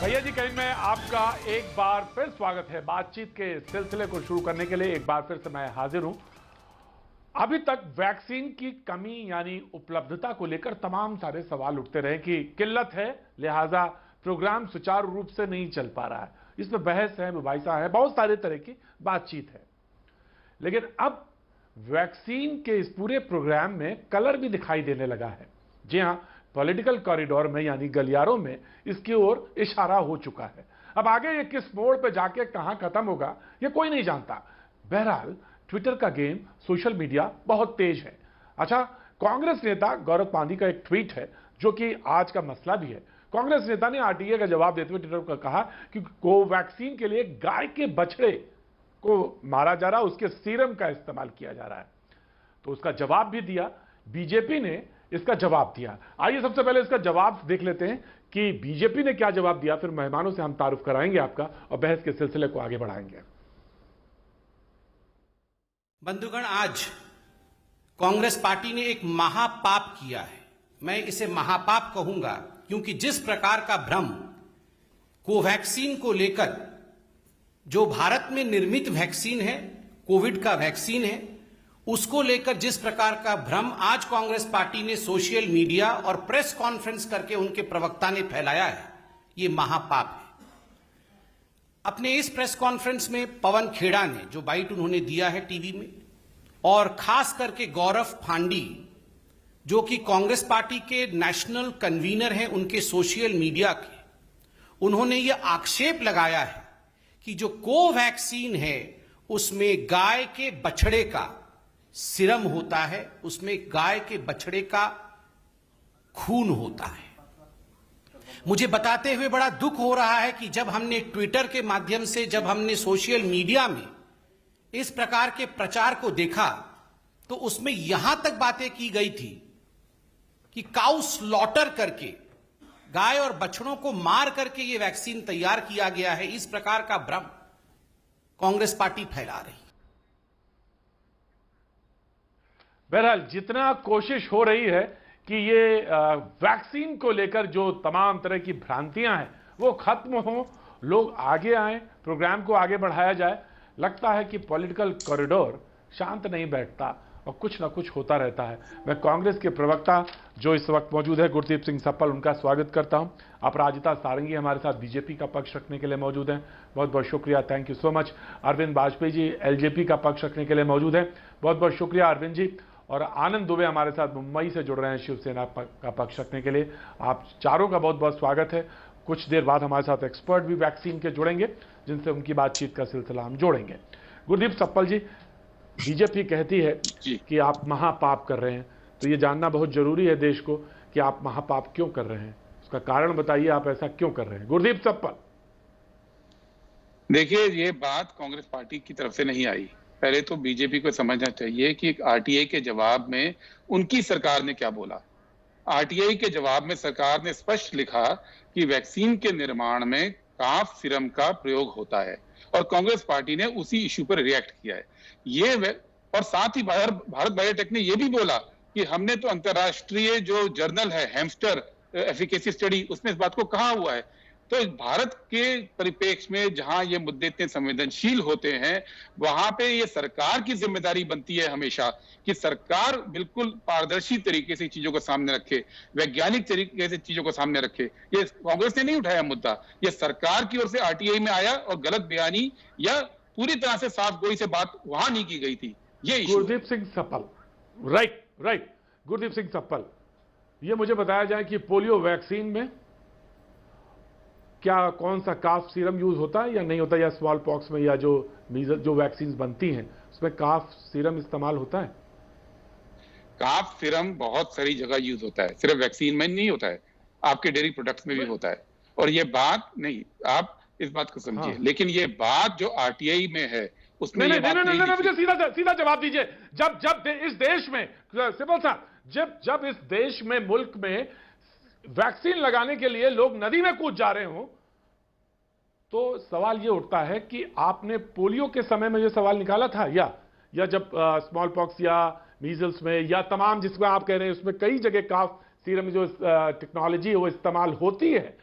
भैया जी कहीं में आपका एक बार फिर स्वागत है। बातचीत के सिलसिले को शुरू करने के लिए एक बार फिर से मैं हाजिर हूं। अभी तक वैक्सीन की कमी यानी उपलब्धता को लेकर तमाम सारे सवाल उठते रहे कि किल्लत है, लिहाजा प्रोग्राम सुचारू रूप से नहीं चल पा रहा है। इसमें बहस है, मुबाहिसा है, बहुत सारे तरह की बातचीत है। लेकिन अब वैक्सीन के इस पूरे प्रोग्राम में कलर भी दिखाई देने लगा है। जी हां, पॉलिटिकल कॉरिडोर में यानी गलियारों में इसकी ओर इशारा हो चुका है। अब आगे ये किस मोड़ पे जाके कहां खत्म होगा ये कोई नहीं जानता। बहरहाल ट्विटर का गेम, सोशल मीडिया बहुत तेज है। अच्छा, कांग्रेस नेता गौरव पांडी का एक ट्वीट है जो कि आज का मसला भी है। कांग्रेस नेता ने आरटीए का जवाब देते हुए ट्विटर पर कहा कि कोवैक्सीन के लिए गाय के बछड़े को मारा जा रहा है, उसके सीरम का इस्तेमाल किया जा रहा है। तो उसका जवाब भी दिया, बीजेपी ने इसका जवाब दिया। आइए सबसे पहले इसका जवाब देख लेते हैं कि बीजेपी ने क्या जवाब दिया, फिर मेहमानों से हम तारुफ कराएंगे आपका और बहस के सिलसिले को आगे बढ़ाएंगे। बंधुगण, आज कांग्रेस पार्टी ने एक महापाप किया है। मैं इसे महापाप कहूंगा क्योंकि जिस प्रकार का भ्रम कोवैक्सीन को लेकर, जो भारत में निर्मित वैक्सीन है, कोविड का वैक्सीन है, उसको लेकर जिस प्रकार का भ्रम आज कांग्रेस पार्टी ने सोशल मीडिया और प्रेस कॉन्फ्रेंस करके उनके प्रवक्ता ने फैलाया है, यह महापाप है। अपने इस प्रेस कॉन्फ्रेंस में पवन खेड़ा ने जो बाइट उन्होंने दिया है टीवी में, और खास करके गौरव पांडी जो कि कांग्रेस पार्टी के नेशनल कन्वीनर हैं उनके सोशल मीडिया के, उन्होंने यह आक्षेप लगाया है कि जो कोवैक्सीन है उसमें गाय के बछड़े का सीरम होता है, उसमें गाय के बछड़े का खून होता है। मुझे बताते हुए बड़ा दुख हो रहा है कि जब हमने ट्विटर के माध्यम से, जब हमने सोशल मीडिया में इस प्रकार के प्रचार को देखा तो उसमें यहां तक बातें की गई थी कि काउ स्लॉटर करके, गाय और बछड़ों को मार करके यह वैक्सीन तैयार किया गया है। इस प्रकार का भ्रम कांग्रेस पार्टी फैला रही है। बहरहाल जितना कोशिश हो रही है कि ये वैक्सीन को लेकर जो तमाम तरह की भ्रांतियां हैं वो खत्म हो, लोग आगे आए, प्रोग्राम को आगे बढ़ाया जाए, लगता है कि पॉलिटिकल कॉरिडोर शांत नहीं बैठता और कुछ ना कुछ होता रहता है। मैं कांग्रेस के प्रवक्ता जो इस वक्त मौजूद है गुरदीप सिंह सप्पल, उनका स्वागत करता हूं। अपराजिता सारंगी हमारे साथ बीजेपी का पक्ष रखने के लिए मौजूद हैं, बहुत बहुत शुक्रिया, thank you so much. Arvind Vajpayee ji LJP का पक्ष रखने के लिए मौजूद हैं, बहुत बहुत शुक्रिया अरविंद जी। और आनंद दुबे हमारे साथ मुंबई से जुड़ रहे हैं शिवसेना का पक्ष रखने के लिए। आप चारों का बहुत बहुत स्वागत है। कुछ देर बाद हमारे साथ एक्सपर्ट भी वैक्सीन के जुड़ेंगे जिनसे उनकी बातचीत का सिलसिला हम जोड़ेंगे। गुरदीप सप्पल जी, बीजेपी कहती है कि आप महापाप कर रहे हैं, तो ये जानना बहुत जरूरी है देश को कि आप महापाप क्यों कर रहे हैं, उसका कारण बताइए, आप ऐसा क्यों कर रहे हैं। गुरदीप सप्पल। देखिए, ये बात कांग्रेस पार्टी की तरफ से नहीं आई। पहले तो बीजेपी को समझना चाहिए कि आरटीआई के जवाब में उनकी सरकार ने क्या बोला। आरटीआई के जवाब में सरकार ने स्पष्ट लिखा कि वैक्सीन के निर्माण में काफ सीरम का प्रयोग होता है और कांग्रेस पार्टी ने उसी इश्यू पर रिएक्ट किया है। और साथ ही भारत बायोटेक ने यह भी बोला कि हमने तो अंतरराष्ट्रीय जो जर्नल है हैमस्टर एफिकेसी स्टडी, उसमें इस बात को कहा हुआ है। तो भारत के परिप्रेक्ष्य में जहां ये मुद्दे इतने संवेदनशील होते हैं, वहां पे ये सरकार की जिम्मेदारी बनती है हमेशा कि सरकार बिल्कुल पारदर्शी तरीके से चीजों को सामने रखे, वैज्ञानिक तरीके से चीजों को सामने रखे। ये कांग्रेस ने नहीं उठाया मुद्दा, ये सरकार की ओर से आरटीआई में आया और गलत बयानी या पूरी तरह से साफ गोई से बात वहां नहीं की गई थी। ये Gurdeep Singh supple, right Gurdeep Singh supple, ये मुझे बताया जाए कि पोलियो वैक्सीन में क्या कौन सा काफ सीरम यूज होता है या नहीं होता, या स्मॉल पॉक्स में या जो वैक्सीन बनती हैं उसमें काफ सीरम इस्तेमाल होता है? काफ सीरम बहुत सारी जगह यूज होता है, सिर्फ वैक्सीन में नहीं होता है, आपके डेयरी प्रोडक्ट्स में भी होता है। और ये बात नहीं, आप इस बात को समझिए। हाँ। लेकिन ये बात जो आरटीआई में है उसमें नहीं, मुझे सीधा जवाब दीजिए। जब इस देश में सिंपल सा, जब इस देश में, मुल्क में वैक्सीन लगाने के लिए लोग नदी में कूद जा रहे हो, तो सवाल यह उठता है कि आपने पोलियो के समय में यह सवाल निकाला था या जब स्मॉल पॉक्स या मीजल्स में या तमाम जिसमें आप कह रहे हैं उसमें कई जगह काफ सीरम जो टेक्नोलॉजी है वो इस्तेमाल होती है,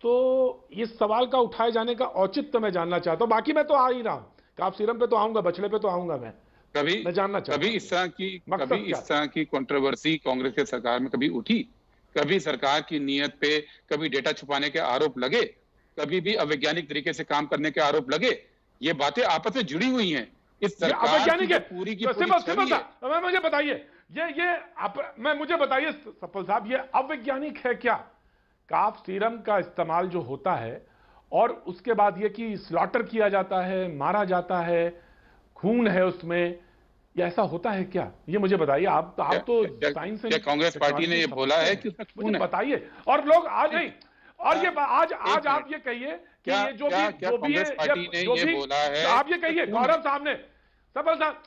तो इस सवाल का उठाए जाने का औचित्य मैं जानना चाहता हूं। बाकी मैं तो आ ही रहा हूं, काफ सीरम पे तो आऊंगा, बछड़े पे तो आऊंगा मैं जानना चाहता कभी हूं इस तरह की कंट्रोवर्सी कांग्रेस के सरकार में कभी उठी? कभी सरकार की नीयत पे कभी डेटा छुपाने के आरोप लगे? कभी भी अवैज्ञानिक तरीके से काम करने के आरोप लगे? ये बातें आपस में जुड़ी हुई हैं। इस सरकार अवैज्ञानिक है पूरी की तो पूरी छवि है। मुझे बताइए, मुझे बताइए सफल साहब, ये अवैज्ञानिक है क्या? काफ सीरम का इस्तेमाल जो होता है और उसके बाद ये कि स्लॉटर किया जाता है, मारा जाता है, खून है उसमें, ये ऐसा होता है क्या? ये मुझे बताइए। आप तो साइंस क्या कांग्रेस पार्टी ने ये बोला है कि उसमें खून है? बताइए। और लोग आज नहीं, और ये आज आप ये कहिए कि ये जो भी है, आप ये कहिए गौरव साहब ने, सफल साहब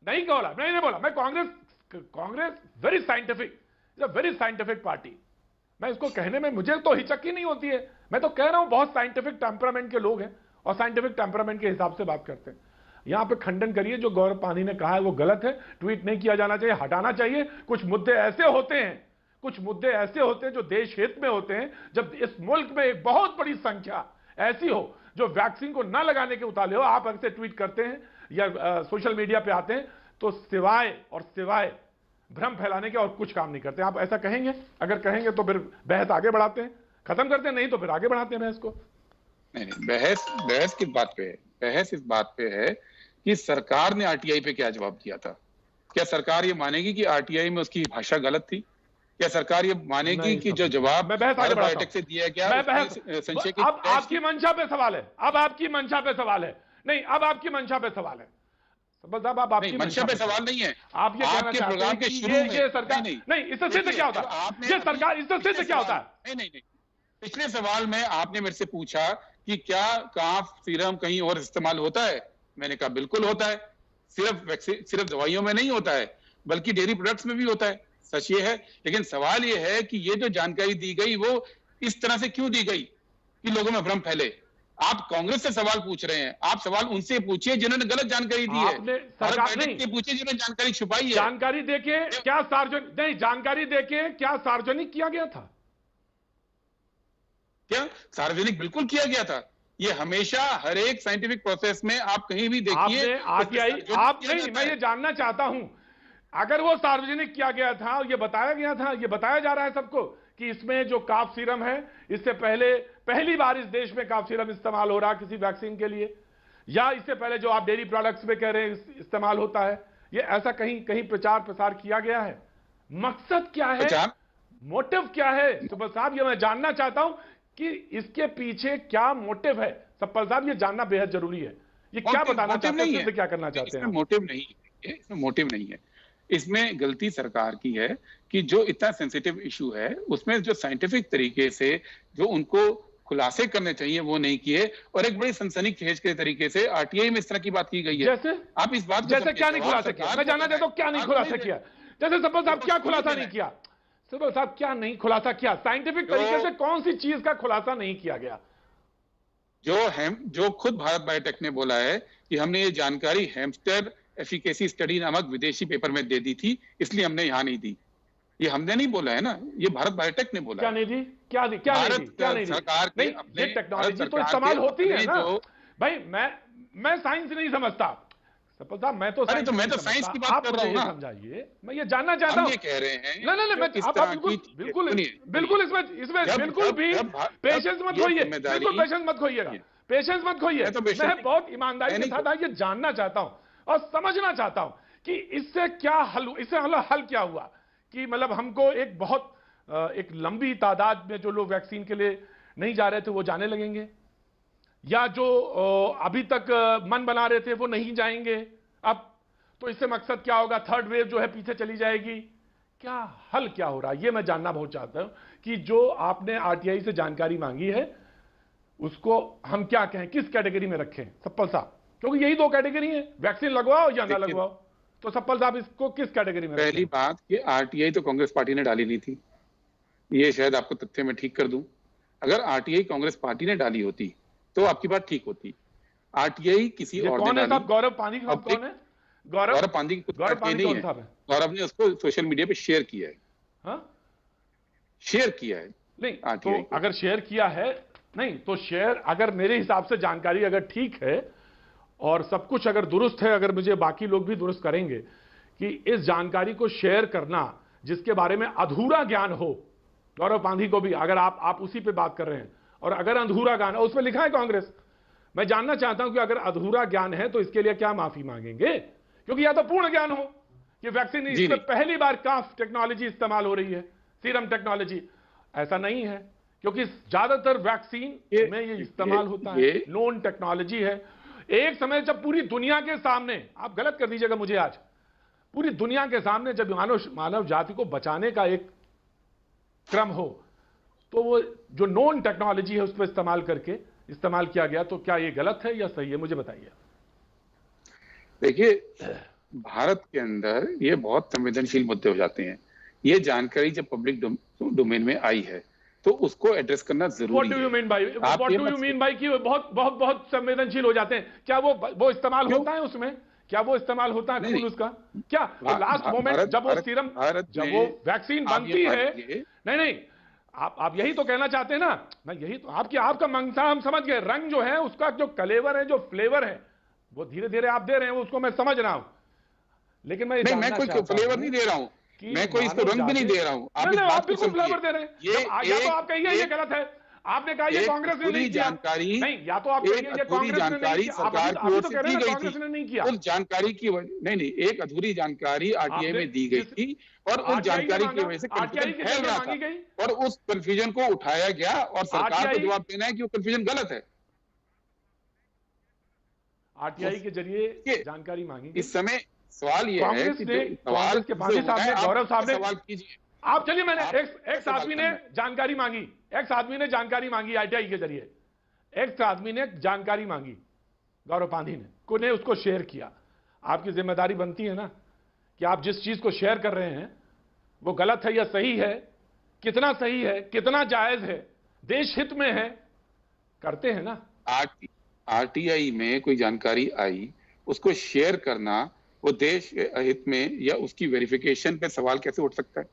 नहीं बोला, नहीं बोला। मैं कांग्रेस वेरी साइंटिफिक पार्टी, मैं इसको कहने में मुझे तो हिचक ही नहीं होती है। मैं तो कह रहा हूं बहुत साइंटिफिक टेम्परामेंट के लोग हैं और साइंटिफिक टेम्परामेंट के हिसाब से बात करते हैं। यहां पे खंडन करिए, जो गौरव पानी ने कहा है वो गलत है, ट्वीट नहीं किया जाना चाहिए, हटाना चाहिए। कुछ मुद्दे ऐसे होते हैं जो देश हित में होते हैं। जब इस मुल्क में एक बहुत बड़ी संख्या ऐसी हो जो वैक्सीन को न लगाने के उताले हो, आप ऐसे ट्वीट करते हैं या सोशल मीडिया पे आते हैं, तो सिवाय भ्रम फैलाने के और कुछ काम नहीं करते। आप ऐसा कहेंगे? अगर कहेंगे तो फिर बहस आगे बढ़ाते हैं, खत्म करते हैं, नहीं तो फिर आगे बढ़ाते हैं बहस को। नहीं, बहस किस बात पे है? बहस इस बात पे है कि सरकार ने आरटीआई पे क्या जवाब दिया था। क्या सरकार ये मानेगी कि आरटीआई में उसकी भाषा गलत थी? क्या सरकार ये मानेगी कि जो जवाब भारत बायोटेक से दिया गया संशय की? अब आपकी मंशा पे सवाल है, अब आपकी मंशा पे सवाल है। नहीं, अब आपकी मंशा पे सवाल है सबल साहब, अब आपकी मंशा पे सवाल नहीं है। आप ये कहना चाहते हैं कि ये सरकार नहीं, इससे सिद्ध क्या होता है? ये सरकार इससे सिद्ध क्या होता है? नहीं, पिछले सवाल में आपने मेरे से पूछा कि क्या काफ सीरम कहीं और इस्तेमाल होता है? मैंने कहा बिल्कुल होता है। सिर्फ दवाइयों में नहीं होता है, बल्कि डेयरी प्रोडक्ट्स में भी होता है। सच ये है। लेकिन सवाल ये है कि ये जो जानकारी दी गई वो इस तरह से क्यों दी गई कि लोगों में भ्रम फैले? आप कांग्रेस से सवाल पूछ रहे हैं, आप सवाल उनसे पूछिए जिन्होंने गलत जानकारी दी है। पूछिए जिन्होंने जानकारी छुपाई है। जानकारी देके क्या सार्वजनिक किया गया था? क्या सार्वजनिक? बिल्कुल किया गया था। ये हमेशा हर एक साइंटिफिक प्रोसेस में आप कहीं भी देखिए, आप नहीं, मैं ये जानना चाहता हूं, अगर वो सार्वजनिक किया गया था और ये बताया गया था, ये बताया जा रहा है सबको कि इसमें जो काफ सीरम है, इससे पहली बार इस देश में काफ सीरम इस्तेमाल हो रहा किसी वैक्सीन के लिए, या इससे पहले जो आप डेयरी प्रोडक्ट्स में कह रहे हैं इस्तेमाल होता है, ये ऐसा कहीं प्रचार प्रसार किया गया है? मकसद क्या है, मोटिव क्या है? सुबह साहब, ये मैं जानना चाहता हूं कि इसके पीछे क्या मोटिव है। सप्पल साहब, ये जानना बेहद जरूरी है। ये क्या बताना चाहते हैं, क्या करना चाहते हैं? मोटिव नहीं है। इसमें गलती सरकार की है कि जो इतना सेंसिटिव इशू है उसमें जो साइंटिफिक तरीके से जो उनको खुलासे करने चाहिए वो नहीं किए, और एक बड़ी सनसनीखेज के तरीके से आरटीआई में इस तरह की बात की गई है। जैसे आप इस बात जैसे क्या नहीं खुलासा किया? मैं जानना चाहता हूं क्या नहीं खुलासा किया। जैसे सप्पल साहब, क्या खुलासा नहीं किया? सप्पल साहब, क्या नहीं खुलासा किया? साइंटिफिक तरीके से कौन सी चीज का खुलासा नहीं किया गया? जो खुद भारत बायोटेक ने बोला है कि हमने ये जानकारी हैमस्टर एफिकेसी स्टडी नामक विदेशी पेपर में दे दी थी, इसलिए हमने यहां नहीं दी। ये हमने नहीं बोला है ना, ये भारत बायोटेक ने बोला। क्या नहीं दी? क्या नहीं सरकार की ये टेक्नोलॉजी तो इस्तेमाल होती है ना भाई। मैं साइंस नहीं समझता सप्पल साहब, मैं तो साइंस की बात कर रहा हूं ना। समझाइए, मैं ये जानना चाहता हूं। ये कह रहे हैं नहीं, आप बिल्कुल इसमें बिल्कुल भी पेशेंस मत खोइए, बिल्कुल पेशेंस मत खोइएगा, पेशेंस मत खोइए। मैं बहुत ईमानदारी के साथ ये जानना चाहता हूं और समझना चाहता हूं कि इससे क्या हल क्या हुआ कि मतलब हमको एक लंबी तादाद में जो लोग वैक्सीन के लिए नहीं जा रहे थे वो जाने लगेंगे, या जो अभी तक मन बना रहे थे वो नहीं जाएंगे। अब तो इससे मकसद क्या होगा? थर्ड वेव जो है पीछे चली जाएगी? क्या हल क्या हो रहा है, ये मैं जानना बहुत चाहता हूं कि जो आपने आरटीआई से जानकारी मांगी है उसको हम क्या कहें, किस कैटेगरी में रखें सप्पल साहब? क्योंकि यही दो कैटेगरी है, वैक्सीन लगवाओ या ना लगवाओ। तो सप्पल साहब, इसको किस कैटेगरी में? पहली बात कि आरटीआई तो कांग्रेस पार्टी ने डाली नहीं थी, ये शायद आपको तथ्य में ठीक कर दूं। अगर आरटीआई कांग्रेस पार्टी ने डाली होती तो आपकी बात ठीक होती। आरटीआई किसी और ने डाली। गौरव पांधी कौन है? गौरव पांधी नहीं है, गौरव ने उसको सोशल मीडिया पे शेयर किया है। शेयर किया है नहीं तो अगर शेयर किया है नहीं तो शेयर, अगर मेरे हिसाब से जानकारी अगर ठीक है और सब कुछ अगर दुरुस्त है, अगर मुझे बाकी लोग भी दुरुस्त करेंगे कि इस जानकारी को शेयर करना जिसके बारे में अधूरा ज्ञान हो, गौरव पांधी को भी, अगर आप उसी पे बात कर रहे हैं, और अगर अधूरा ज्ञान है उसमें लिखा है कांग्रेस, मैं जानना चाहता हूं कि अगर अधूरा ज्ञान है तो इसके लिए क्या माफी मांगेंगे? क्योंकि या तो पूर्ण ज्ञान हो कि वैक्सीन इसमें पहली बार काफ टेक्नोलॉजी इस्तेमाल हो रही है, सीरम टेक्नोलॉजी, ऐसा नहीं है क्योंकि ज्यादातर वैक्सीन में ये इस्तेमाल होता है, नोन टेक्नोलॉजी है। एक समय जब पूरी दुनिया के सामने, आप गलत कर दीजिएगा मुझे, आज पूरी दुनिया के सामने जब मानव जाति को बचाने का एक क्रम हो तो वो जो नॉन टेक्नोलॉजी है उस पर इस्तेमाल किया गया, तो क्या ये गलत है या सही है, मुझे बताइए। देखिए, भारत के अंदर ये बहुत संवेदनशील मुद्दे हो जाते हैं। ये जानकारी जब पब्लिक डोमेन में आई है तो उसको एड्रेस करना जरूरी है। What do you mean by कि बहुत बहुत बहुत संवेदनशील हो जाते हैं? क्या वो इस्तेमाल होता है उसमें? क्या वो इस्तेमाल होता है खून उसका? क्या लास्ट मोमेंट जब वो सीरम, जब वो वैक्सीन बनती है, नहीं आप यही तो कहना चाहते हैं ना? मैं यही तो आपका मंशा हम समझ गए। रंग जो है उसका, जो कलेवर है, जो फ्लेवर है, वो धीरे धीरे आप दे रहे हैं, उसको मैं समझ रहा हूं, लेकिन मैं कोई फ्लेवर नहीं दे रहा हूं, मैं कोई इसको रंग भी नहीं दे रहा हूं। आप बिल्कुल फ्लेवर दे रहे हैं। या तो आप कहिए ये गलत है, आपने कहा ये कांग्रेस ने नहीं किया, नहीं, या तो आप कहिए ये कांग्रेस ने नहीं किया, सरकार की ओर से दी गई कांग्रेस ने नहीं किया। उस जानकारी की नहीं, एक अधूरी जानकारी आरटीआई में दी गई थी और उस जानकारी की वजह से कंफ्यूजन फैल रहा था और उस कंफ्यूजन को उठाया गया और सरकार को जवाब देना है कि वो कंफ्यूजन गलत है। आरटीआई के जरिए जानकारी मांगी। इस समय सवाल ये है कि कांग्रेस के पांडे साहब ने, गौरव साहब ने सवाल कीजिए आप, चलिए, मैंने एक आदमी ने जानकारी मांगी, आरटीआई के जरिए एक आदमी ने जानकारी मांगी, गौरव पांधी ने उसको शेयर किया। आपकी जिम्मेदारी बनती है ना कि आप जिस चीज को शेयर कर रहे हैं वो गलत है या सही है, कितना सही है, कितना जायज है, देश हित में है, करते हैं ना। आरटीआई में कोई जानकारी आई, उसको शेयर करना वो देश हित में या उसकी वेरिफिकेशन पे सवाल कैसे उठ सकता है?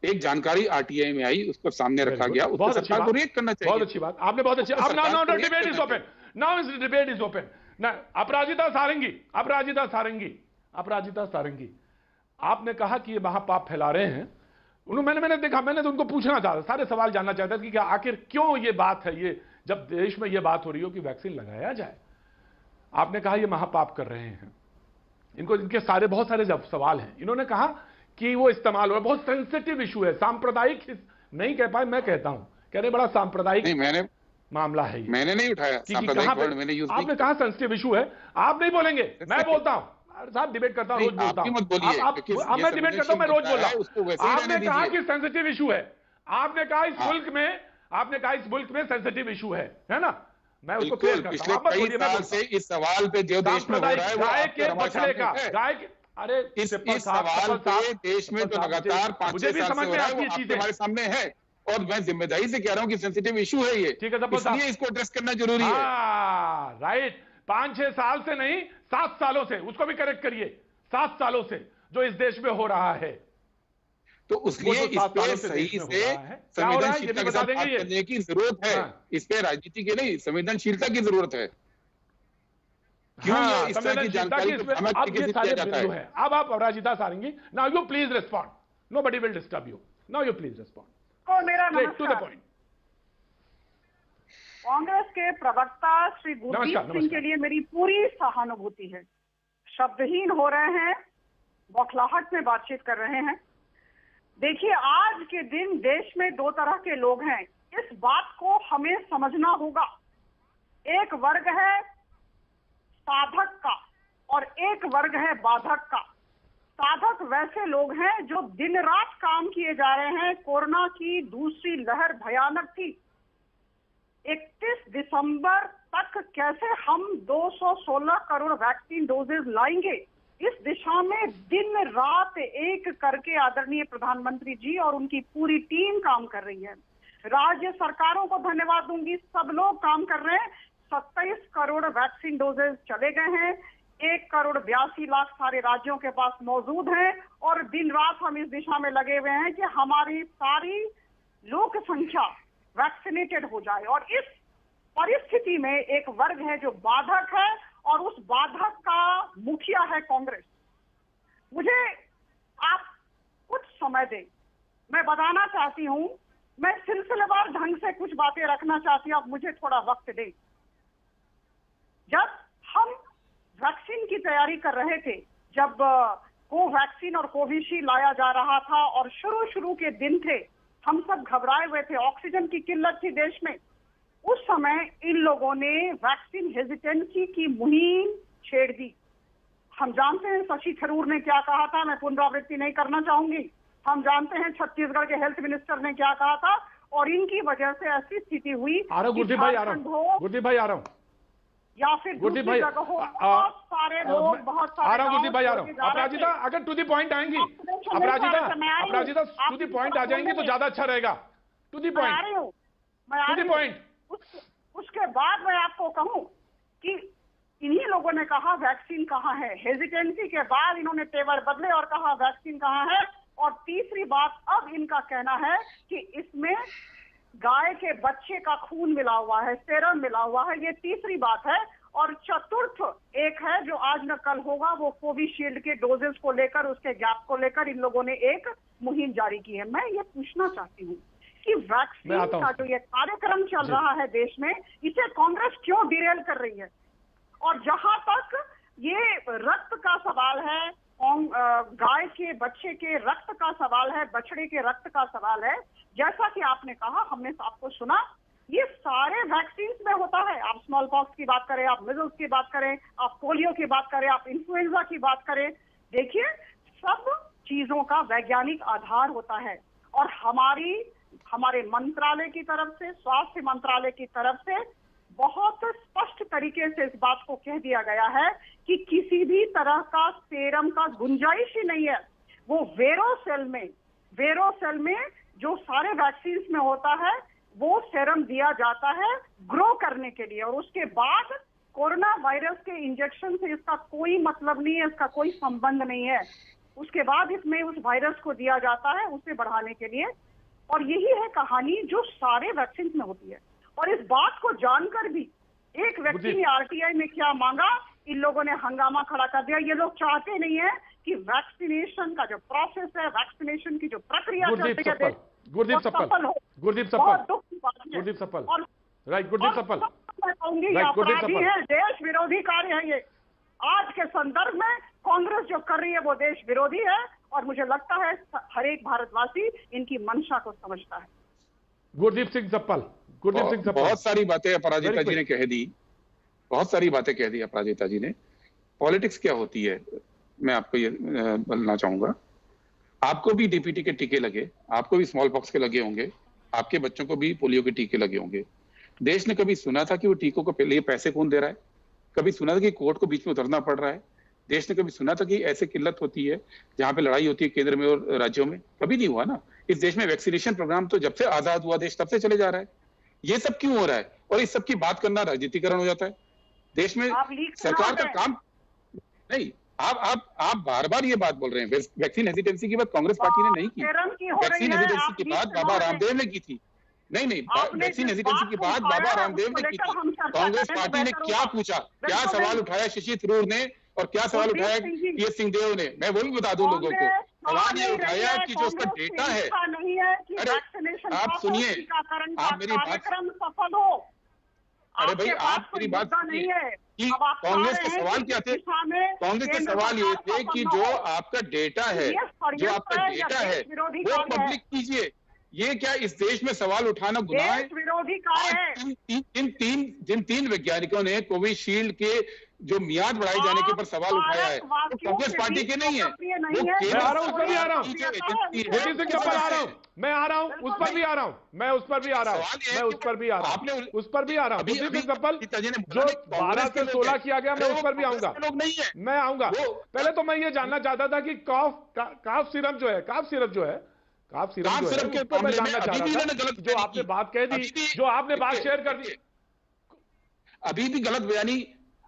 एक जानकारी आरटीआई में आई, उसको सामने रखा गया, उसको सरकार को रिएक्ट करना चाहिए। बहुत अच्छी बात, आपने बहुत अच्छी। अब now debate is open, now is debate is open. ना अपराजिता सारंगी, आपने कहा कि ये महापाप फैला रहे हैं। मैंने देखा, मैंने तो उनको पूछना चाहता, सारे सवाल जानना चाहता था कि आखिर क्यों ये बात है, ये जब देश में ये बात हो रही हो कि वैक्सीन लगाया जाए, आपने कहा ये महापाप कर रहे हैं। इनके बहुत सारे सवाल हैं। इन्होंने कहा कि वो इस्तेमाल हो, बहुत सेंसिटिव इशू है, सांप्रदायिक नहीं कह पाए, मैं कहता हूं, कह रहे बड़ा सांप्रदायिक मामला है ये। मैंने नहीं उठाया सांप्रदायिक वर्ड, मैंने यूज नहीं। आपने कहा सेंसिटिव इशू है, आप नहीं बोलेंगे, मैं बोलता हूं साहब, डिबेट करता हूं, रोज बोलता हूं। अब मैं डिबेट करता हूं, मैं रोज बोल रहा हूं। आपने कहा कि सेंसिटिव इशू है, आपने कहा इस मुल्क में सेंसिटिव इशू है ना? मैं उसको क्लियर करता हूं। पिछले कई साल से इस सवाल पे जो देश में हो रहा है, गाय के बछड़े का, अरे इस सवाल पे देश में जो लगातार 5-6 साल से हो रहा है वो हमारे सामने है और मैं जिम्मेदारी से कह रहा हूं कि सेंसिटिव इशू है ये, ठीक है, इसलिए इसको एड्रेस करना जरूरी है। राइट, 5-6 साल से नहीं, 7 सालों से, उसको भी करेक्ट करिए, 7 सालों से जो इस देश में हो रहा है, तो उसलिए इस पे सही से संवेदनशीलता के साथ बात करने की जरूरत है। इस पे राजनीति की नहीं, संवेदनशीलता की जरूरत है। क्यों ये इस तरह की जानकारी है? अब आप Aparajita Sarangi, now you please respond, nobody will disturb you, now you please respond. मेरा टू द पॉइंट। कांग्रेस के प्रवक्ता श्री गुरदीप सिंह के लिए मेरी पूरी सहानुभूति है। शब्दहीन हो रहे हैं, बौखलाहट में बातचीत कर रहे हैं। देखिए, आज के दिन देश में 2 तरह के लोग हैं, इस बात को हमें समझना होगा। एक वर्ग है साधक का और एक वर्ग है बाधक का। साधक वैसे लोग हैं जो दिन रात काम किए जा रहे हैं। कोरोना की दूसरी लहर भयानक थी। 31 दिसंबर तक कैसे हम 216 करोड़ वैक्सीन डोजेज लाएंगे, इस दिशा में दिन रात एक करके आदरणीय प्रधानमंत्री जी और उनकी पूरी टीम काम कर रही है। राज्य सरकारों को धन्यवाद दूंगी, सब लोग काम कर रहे हैं। 27 करोड़ वैक्सीन डोजेज चले गए हैं, 1,82,00,000 सारे राज्यों के पास मौजूद हैं और दिन रात हम इस दिशा में लगे हुए हैं कि हमारी सारी लोक संख्या वैक्सीनेटेड हो जाए। और इस परिस्थिति में एक वर्ग है जो बाधक है और उस बाधक का मुखिया है कांग्रेस। मुझे आप कुछ समय दें, मैं बताना चाहती हूं, मैं सिलसिलेवार ढंग से कुछ बातें रखना चाहती हूं, आप मुझे थोड़ा वक्त दें। जब हम वैक्सीन की तैयारी कर रहे थे, जब कोवैक्सीन और कोविशील्ड लाया जा रहा था और शुरू के दिन थे, हम सब घबराए हुए थे, ऑक्सीजन की किल्लत थी देश में। उस समय इन लोगों ने वैक्सीन हेजिटेंसी की मुहिम छेड़ दी। हम जानते हैं शशि थरूर ने क्या कहा था, मैं पुनरावृत्ति नहीं करना चाहूंगी। हम जानते हैं छत्तीसगढ़ के हेल्थ मिनिस्टर ने क्या कहा था, और इनकी वजह से ऐसी स्थिति हुई। गुरदीप भाई आ रहा हूं, या फिर गुरदीप भाई बहुत सारे लोग, बहुत सारे आ रहा हूं। गुरदीप भाई आ रहा हूं। अपराजिता अगर टू द पॉइंट आएंगी, अपराजिता टू द पॉइंट आ जाएंगी तो ज्यादा अच्छा रहेगा। To the point. उसके बाद मैं आपको कहूं कि इन्हीं लोगों ने कहा वैक्सीन कहां है। हेजिटेंसी के बाद इन्होंने तेवर बदले और कहा वैक्सीन कहां है। और तीसरी बात अब इनका कहना है कि इसमें गाय के बच्चे का खून मिला हुआ है, सेरम मिला हुआ है। ये तीसरी बात है। और चतुर्थ एक है जो आज न कल होगा, वो कोविशील्ड के डोजेस को लेकर, उसके गैप को लेकर इन लोगों ने एक मुहिम जारी की है। मैं ये पूछना चाहती हूँ कि वैक्सीन का जो ये कार्यक्रम चल रहा है देश में, इसे कांग्रेस क्यों डिरेल कर रही है? और जहां तक ये रक्त का सवाल है, गाय के बच्चे के रक्त का सवाल है, बछड़े के रक्त का सवाल है, जैसा कि आपने कहा, हमने आपको सुना, ये सारे वैक्सीन में होता है। आप स्मॉल पॉक्स की बात करें, आप मिजल्स की बात करें, आप पोलियो की बात करें, आप इन्फ्लुएंजा की बात करें, देखिए सब चीजों का वैज्ञानिक आधार होता है। और हमारे मंत्रालय की तरफ से, स्वास्थ्य मंत्रालय की तरफ से बहुत स्पष्ट तरीके से इस बात को कह दिया गया है कि किसी भी तरह का सेरम का गुंजाइश ही नहीं है। वो वेरोसेल में जो सारे वैक्सीन में होता है, वो सेरम दिया जाता है ग्रो करने के लिए। और उसके बाद कोरोना वायरस के इंजेक्शन से इसका कोई मतलब नहीं है, इसका कोई संबंध नहीं है। उसके बाद इसमें उस वायरस को दिया जाता है उसे बढ़ाने के लिए। और यही है कहानी जो सारे वैक्सीन में होती है। और इस बात को जानकर भी एक व्यक्ति ने आरटीआई में क्या मांगा, इन लोगों ने हंगामा खड़ा कर दिया। ये लोग चाहते नहीं है कि वैक्सीनेशन का जो प्रोसेस है, वैक्सीनेशन की जो प्रक्रिया गुरदीप सप्पल सफल मैं कहूंगी अपराधी है, देश विरोधी कार्य है ये। आज के संदर्भ में कांग्रेस जो कर रही है वो देश विरोधी है। और मुझे लगता है हर एक भारतवासी इनकी मंशा को समझता है। गुरदीप सिंह सप्पल बहुत सारी बातें अपराजिता जी ने कह दी, बहुत सारी बातें कह दी अपराजिता जी ने। पॉलिटिक्स क्या होती है मैं आपको ये बोलना चाहूंगा। आपको भी डीपीटी के टीके लगे, आपको भी स्मॉल पॉक्स के लगे होंगे, आपके बच्चों को भी पोलियो के टीके लगे होंगे। देश ने कभी सुना था कि वो टीकों को लिए पैसे कौन दे रहा है? कभी सुना था कि कोर्ट को बीच में उतरना पड़ रहा है? देश ने कभी सुना था कि ऐसे किल्लत होती है जहां पे लड़ाई होती है केंद्र में और राज्यों में? कभी नहीं हुआ ना। इस देश में वैक्सीनेशन प्रोग्राम तो जब से आजाद हुआ देश तब से चले जा रहा है। ये सब क्यों हो रहा है? और इस सब की बात करना राजनीतिकरण हो जाता है देश में। सरकार का काम नहीं। आप बार बार ये बात बोल रहे हैं। वैक्सीन हेजिटेंसी की बात कांग्रेस पार्टी ने नहीं की। वैक्सीन हेजिटेंसी की बात बाबा रामदेव ने की थी। नहीं, वैक्सीन हेजिटेंसी की बात बाबा रामदेव ने की थी। कांग्रेस पार्टी ने क्या पूछा, क्या सवाल उठाया शशि थरूर ने, और क्या सवाल उठाया ये सिंहदेव ने? मैं वो भी बता दूं लोगों को। सवाल ये उठाया कि जो उसका डेटा है, अरे आप सुनिए, आप मेरी बात सफल हो। अरे भाई आप मेरी बात सुनिए कि कांग्रेस के सवाल क्या थे? कांग्रेस के सवाल ये थे कि जो आपका डेटा है, जो आपका डेटा है वो पब्लिक कीजिए। ये क्या इस देश में सवाल उठाना गुनाह है? विरोधी कार्य है। जिन तीन वैज्ञानिकों ने कोविशील्ड के जो मियाद बढ़ाए जाने के ऊपर सवाल उठाया है वो कांग्रेस पार्टी के नहीं है, वो मैं आ रहा हूं, उस पर भी आ रहा हूं, मैं आ रहा हूं, उस पर भी आ रहा हूं, मैं उस पर भी आ रहा हूं, मैं उस पर भी आ रहा हूं, उस पर भी आ रहा हूं। गुरदीप सिंह सप्पल जो 12 से 16 किया गया, मैं उस पर भी आऊंगा, मैं आऊंगा। पहले तो मैं ये जानना चाहता था कि काफ सिरप जो है, काफ सिरप जो है, उसके ऊपर मैं जानना चाह रहा था। जो आपने बात कह दी, जो आपने बात शेयर कर दी, अभी भी गलत बयानी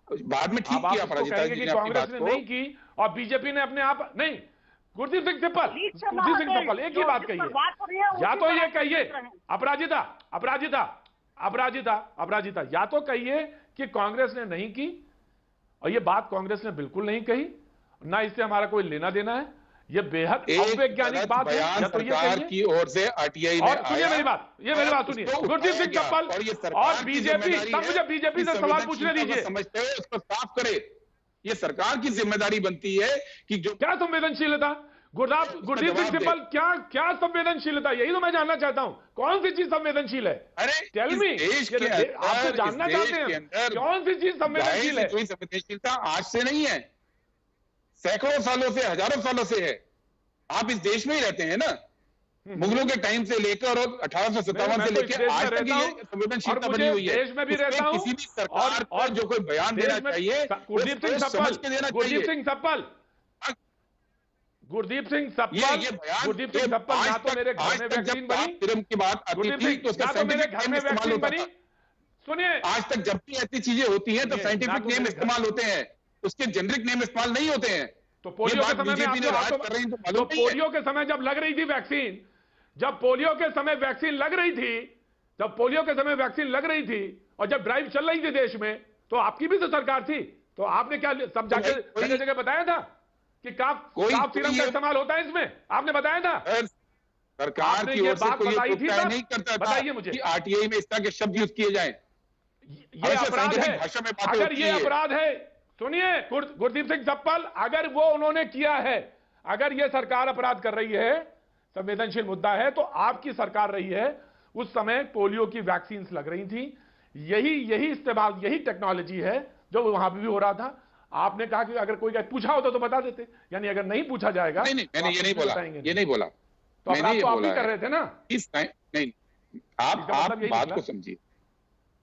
बाद में ठीक किया अपराजिता जी ने, कांग्रेस ने नहीं की और बीजेपी ने अपने आप नहीं। गुरदीप सिंह सिब्बल, लीड से गुरदीप सिंह बात है, सिब्बल एक ही जो बात जिस पर कहिए, बात हो रही है, या उसी तो पर ये आप कहिए कर रहे हैं। अपराजिता अपराजिता अपराजिता अपराजिता, या तो कहिए कि कांग्रेस ने नहीं की, और ये बात कांग्रेस ने बिल्कुल नहीं कही, ना इससे हमारा कोई लेना देना है, ये बेहद एक अवैज्ञानिक गलत बात है, बयान या तो ये सरकार कहिए। की ओर से आरटीआई में और सुनिए आया, मेरी बात, ये मेरी बात सुनिए, उसको गुरदीप उठाया सिंह गया, सप्पल और ये और सरकार की बीजेपी, जिम्मेदारी तब मुझे है बीजेपी कि से सवाल पूछने संवेदनशीलता दीजिए। को समझते हुए उसको साफ करे। ये सरकार की जिम्मेदारी बनती है कि जो क्या संवेदनशीलता? गुरदीप सिंह जवाब दे। सिब्बल, क्या क्या संवेदनशीलता? यही तो मैं जानना चाहता हूं, कौन सी चीज संवेदनशील है? अरे टेल इस मी, देश के आप तो अंदर, जानना इस देश चाहते के हैं अंदर कौन सी चीज संवेदनशील जाहिर है? से कोई संवेदनशीलता आज से नहीं है, सैकड़ों सालों से, हजारों सालों से है। आप इस देश में ही रहते हैं ना, मुगलों के टाइम से लेकर और 1857 मैं से तो इस लेकर देश में आज तक रहता ये हूं, संवेदनशीलता और बनी मुझे हुई है। देश में भी उसमें रहता हूं, किसी भी सरकार को जो कोई बयान देश देना में चाहिए गुरदीप सिंह वो समझ के देना सप्पल, गुरदीप चाहिए। सिंह सप्पल, गुरदीप सिंह सप्पल, ये बयान गुरदीप सिंह सप्पल, आज ना तो मेरे घर आज में तक वैक्सीन जब बनी, सीरम की बात आती गुरदीप थी सिंह, तो उसका ना तो मेरे साइंटिफिक घर नेम में इस्तेमाल वैक्सीन होता बनी। था। सुनिए, आज तक जब भी ऐसी चीजें होती हैं तो सुनिए, ना साइंटिफिक तो नेम मेरे इस्तेमाल होते हैं, उसके जेनरिक नेम इस्तेमाल नहीं होते हैं। तो पोलियो के बात समय में बीजेपी ने राज आपको कर रही है तो तो मालूम नहीं है। पोलियो के समय जब लग रही थी वैक्सीन, जब पोलियो के समय वैक्सीन लग रही थी, जब पोलियो के समय वैक्सीन लग रही थी और जब ड्राइव चल रही थी देश में, तो आपकी भी तो सरकार थी, तो आपने क्या सब जाके जगह जगह बताया था कि काफ सीरम का इस्तेमाल होता है इसमें? आपने बताया था? सरकार आपने की ये ओर से बात कोई बताई थी प्रोत्साहन तब? नहीं करता था बताइए मुझे। कि आरटीआई में इस तरह के शब्द यूज किए जाएं। ये हमेशा अपराध scientific है, भाषा में बातें अगर होती ये है। अपराध है, सुनिए गुरदीप सिंह सप्पल, अगर वो उन्होंने किया है, अगर ये सरकार अपराध कर रही है, संवेदनशील मुद्दा है, तो आपकी सरकार रही है, उस समय पोलियो की वैक्सीन लग रही थी, यही इस्तेमाल, यही टेक्नोलॉजी है जो वहां भी हो रहा था। आपने कहा कि अगर कोई पूछा होता तो बता देते, यानी अगर नहीं पूछा जाएगा नहीं, तो मैंने ये नहीं बोला, ये नहीं बोला, तो अपराध तो आप ही कर रहे थे ना। नहीं, आप इसका मतलब यही बात निकला। को समझिए।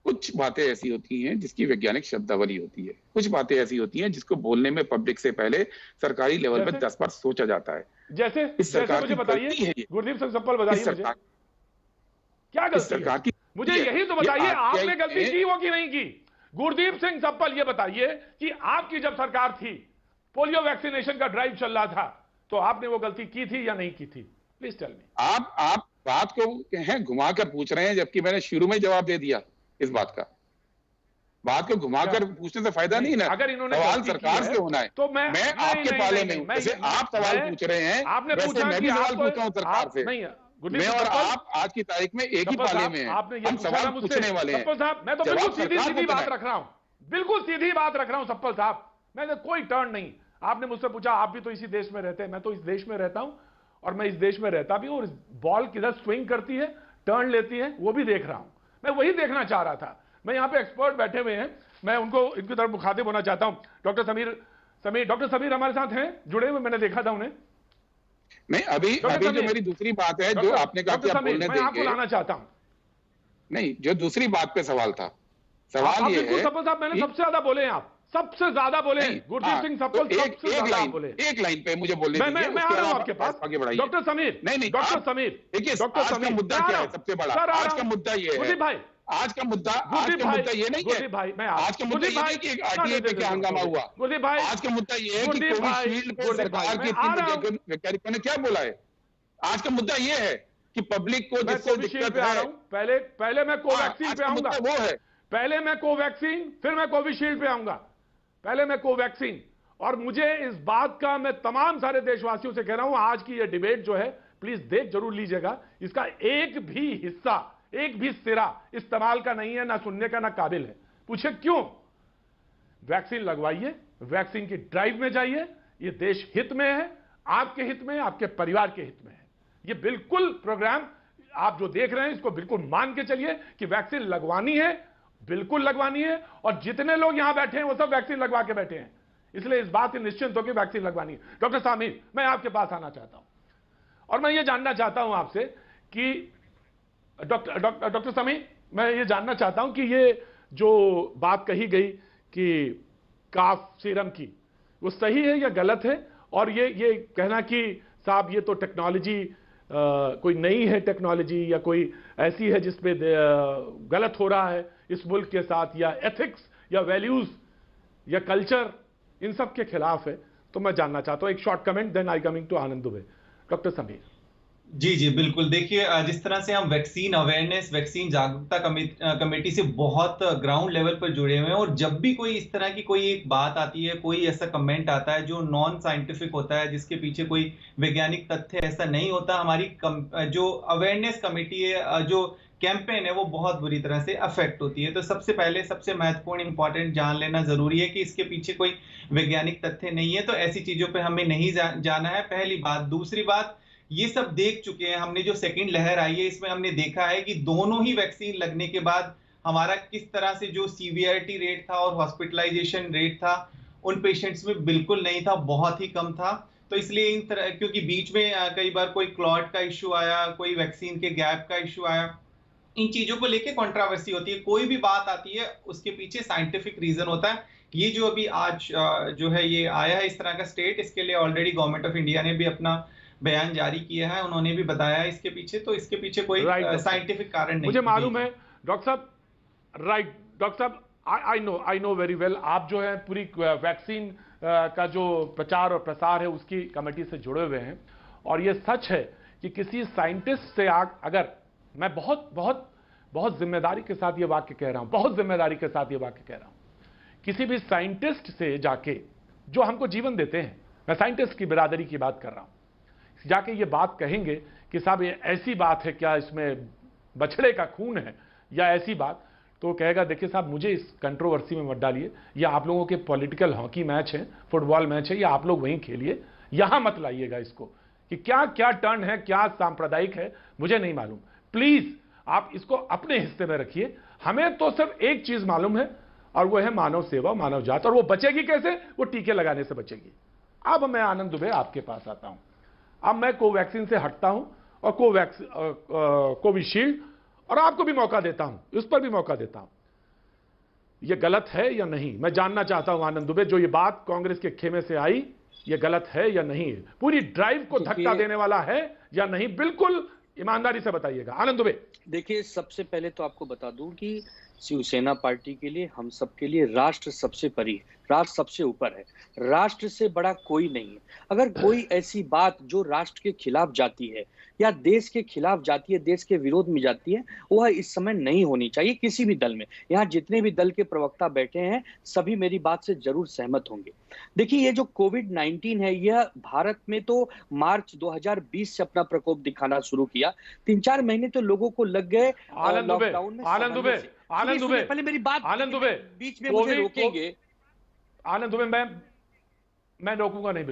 कुछ बातें ऐसी होती हैं जिसकी वैज्ञानिक शब्दावली होती है, कुछ बातें ऐसी होती हैं जिसको बोलने में पब्लिक से पहले सरकारी लेवल पे जैसे? 10 बार सोचा जाता है। जैसे इस सरकार मुझे की गलती है बताइए, ये। गुरदीप सिंह सप्पल बताइए मुझे, क्या इस गलती सरकार है? की मुझे ये- यही तो ये बताइए, RTI आपने गलती में- की वो कि नहीं की? गुरदीप सिंह सप्पल ये बताइए कि आपकी जब सरकार थी, पोलियो वैक्सीनेशन का ड्राइव चल रहा था, तो आपने वो गलती की थी या नहीं की थी? Please tell me. आप बात को हैं घुमाकर पूछ रहे हैं, जबकि मैंने शुरू में जवाब दे दिया इस बात का। बात को घुमाकर पूछने से फायदा नहीं ना, अगर इन्होंने सवाल गलती की सरकार है, से होना है। तो मैं आपके नहीं, पाले नहीं, में हूं, मैं- जैसे आप सवाल पूछ रहे हैं आपने वैसे पूछा मैं कि भी सवाल आपको- पूछ रहा हूं सरकार आप- से। नहीं, गुरदीप मैं सिंह और सप्पल, आप आज की तारीख में एक ही सप्पल पाले साहब, में हैं, आपने ये हम पूछा सवाल ना मुझसे, पूछने वाले हैं। सप्पल साहब, मैं तो जवाब बिल्कुल सीधी सरकार को सीधी देना बात है। रख रहा हूं, बिल्कुल सीधी बात रख रहा हूं सप्पल साहब, मैं कोई टर्न नहीं। आपने मुझसे पूछा, आप भी तो इसी देश में रहते हैं, मैं तो इस देश में रहता हूं, और मैं इस देश में रहता भी हूं, और बॉल किधर स्विंग करती है, टर्न लेती है, वो भी देख रहा हूं। मैं वही देखना चाह रहा था। मैं यहाँ पे एक्सपर्ट बैठे हुए हैं, मैं उनको इनकी तरफ मुखातिब होना चाहता हूं। डॉक्टर समीर हमारे साथ हैं, जुड़े हुए, मैंने देखा था उन्हें। नहीं, अभी जो मेरी दूसरी बात है, जो आपने कहा कि आप बोलने मैं आपको देंगे, लाना चाहता हूं। नहीं, जो दूसरी बात पे सवाल था, सवाल ये है सप्पल साहब, मैंने कि- सबसे ज्यादा बोले हैं, आप सबसे ज्यादा बोले हैं, नहीं, गुरदीप हाँ, सिंह तो सप्पल सबसे ज्यादा बोले। एक लाइन पे मुझे बोलने मैं दीजिए, आ उसके रहा हूं अलावा आपके पास, आगे बढ़ाइए। डॉक्टर समीर, नहीं, डॉक्टर आप- समीर, देखिए, डॉक्टर आज का समीर, मुद्दा मैं आ क्या रहा है हूं। सबसे बड़ा? सर, आ आज रहा का हूं। मुद्दा ये है, गुरदीप भाई, आज का मुद्दा ये नहीं गुरदीप है, भाई, मैं आ रहा हूं। आज का मुद्दा ये नहीं कि एक आरटीआई पे क्या हंगामा हुआ। गुरदीप भाई, आज का मुद्दा ये है कि गुरदीप भाई, कोविशील्ड पे गुरदीप भाई, सरकार के मैं आ रहा हूं। 3 वैज्ञानिकों ने क्या बोला है। आज का मुद्दा ये है कि पब्लिक को मैं जिससे कोविशील्ड दिक्कत पे आ है, रहा हूं, पहले मैं कोवैक्सीन आज पे का आऊंगा, मुद्दा वो है। पहले मैं कोवैक्सीन, फिर मैं कोविशील्ड पे आऊंगा, पहले मैं कोवैक्सीन। और मुझे इस बात का, मैं तमाम सारे देशवासियों से कह रहा हूं, आज की ये डिबेट जो है, प्लीज देख जरूर लीजिएगा, इसका एक भी हिस्सा, एक भी सिरा इस्तेमाल का नहीं है, ना सुनने का, ना काबिल है। पूछे क्यों? वैक्सीन लगवाइए, वैक्सीन की ड्राइव में जाइए, ये देश हित में है, आपके हित में है, आपके परिवार के हित में है। ये बिल्कुल प्रोग्राम आप जो देख रहे हैं, इसको बिल्कुल मान के चलिए कि वैक्सीन लगवानी है, बिल्कुल लगवानी है, और जितने लोग यहां बैठे हैं वो सब वैक्सीन लगवा के बैठे हैं, इसलिए इस बात की निश्चिंत हो कि वैक्सीन लगवानी है। डॉक्टर सामिर, मैं आपके पास आना चाहता हूं, और मैं ये जानना चाहता हूं आपसे कि डॉक्टर समीर, मैं ये जानना चाहता हूं कि ये जो बात कही गई कि काफ सीरम की, वो सही है या गलत है? और ये कहना कि साहब ये तो टेक्नोलॉजी कोई नई है टेक्नोलॉजी, या कोई ऐसी है जिसपे गलत हो रहा है इस मुल्क के साथ, या एथिक्स या वैल्यूज या कल्चर, इन सब के खिलाफ है, तो मैं जानना चाहता हूं एक short comment, then I coming to Anand Dubey. Doctor Sameer. जी जी बिल्कुल। देखिए, जिस तरह से हम वैक्सीन अवेयरनेस, वैक्सीन जागरूकता कमेटी से बहुत ग्राउंड लेवल पर जुड़े हुए हैं, और जब भी कोई इस तरह की कोई एक बात आती है, कोई ऐसा कमेंट आता है जो नॉन साइंटिफिक होता है, जिसके पीछे कोई वैज्ञानिक तथ्य ऐसा नहीं होता, हमारी जो अवेयरनेस कमेटी है, जो कैंपेन है, वो बहुत बुरी तरह से अफेक्ट होती है। तो सबसे पहले सबसे महत्वपूर्ण इंपॉर्टेंट जान लेना जरूरी है कि इसके पीछे कोई वैज्ञानिक तथ्य नहीं है, तो ऐसी चीजों पे हमें नहीं जाना है, पहली बात। दूसरी बात, ये सब देख चुके हैं हमने, जो सेकंड लहर आई है इसमें हमने देखा है कि दोनों ही वैक्सीन लगने के बाद हमारा किस तरह से जो सीवियरिटी रेट था और हॉस्पिटलाइजेशन रेट था उन पेशेंट्स में बिल्कुल नहीं था, बहुत ही कम था। तो इसलिए इन तरह, क्योंकि बीच में कई बार कोई क्लॉट का इश्यू आया, कोई वैक्सीन के गैप का इश्यू आया, इन चीजों को लेके कंट्रोवर्सी होती है। कोई भी बात आती है उसके पीछे साइंटिफिक रीजन होता है। ये जो अभी आज जो है ये आया है इस तरह का स्टेट, इसके लिए ऑलरेडी गवर्नमेंट ऑफ इंडिया ने भी अपना बयान जारी किया है, उन्होंने भी बताया है इसके पीछे, तो इसके पीछे कोई साइंटिफिक कारण नहीं। मुझे मालूम है डॉक्टर साहब, राइट डॉक्टर साहब, आई नो वेरी वेल, आप जो है पूरी वैक्सीन का जो प्रचार और प्रसार है उसकी कमेटी से जुड़े हुए हैं, और ये सच है कि किसी साइंटिस्ट से अगर मैं बहुत बहुत बहुत जिम्मेदारी के साथ ये वाक्य कह रहा हूं, बहुत जिम्मेदारी के साथ ये वाक्य कह रहा हूं, किसी भी साइंटिस्ट से जाके, जो हमको जीवन देते हैं, मैं साइंटिस्ट की बिरादरी की बात कर रहा हूं, जाके ये बात कहेंगे कि साहब ये ऐसी बात है क्या, इसमें बछड़े का खून है या ऐसी बात, तो कहेगा देखिए साहब मुझे इस कंट्रोवर्सी में मत डालिए, या आप लोगों के पॉलिटिकल हॉकी मैच है, फुटबॉल मैच है, या आप लोग वहीं खेलिए, यहां मत लाइएगा इसको कि क्या क्या टर्न है, क्या सांप्रदायिक है, मुझे नहीं मालूम। प्लीज आप इसको अपने हिस्से में रखिए। हमें तो सिर्फ एक चीज मालूम है, और वो है मानव सेवा, मानव जात, और वो बचेगी कैसे? वो टीके लगाने से बचेगी। अब मैं आनंद दुबे आपके पास आता हूं। अब मैं कोवैक्सीन से हटता हूं और कोविशील्ड, और आपको भी मौका देता हूं, इस पर भी मौका देता हूं। यह गलत है या नहीं, मैं जानना चाहता हूं आनंद दुबे, जो ये बात कांग्रेस के खेमे से आई, यह गलत है या नहीं है? पूरी ड्राइव को धक्का देने वाला है या नहीं? बिल्कुल ईमानदारी से बताइएगा आनंद दुबे। देखिए, सबसे पहले तो आपको बता दूं कि शिवसेना पार्टी के लिए, हम सबके लिए राष्ट्र सबसे परी है, राष्ट्र सबसे ऊपर है, राष्ट्र से बड़ा कोई नहीं है। अगर कोई ऐसी बात जो राष्ट्र के खिलाफ जाती है या देश के खिलाफ जाती है, देश के विरोध में जाती है, वह इस समय नहीं होनी चाहिए किसी भी दल में। यहाँ जितने भी दल के प्रवक्ता बैठे हैं सभी मेरी बात से जरूर सहमत होंगे। देखिए, ये जो कोविड-19 है, यह भारत में तो मार्च 2020 से अपना प्रकोप दिखाना शुरू किया। 3-4 महीने तो लोगों को लग गए लॉकडाउन में। आनंद दुबे पहले मेरी बात, आनंद दुबे बीच में मुझे रोकेंगे? आनंद दुबे, मैं रोकूंगा नहीं,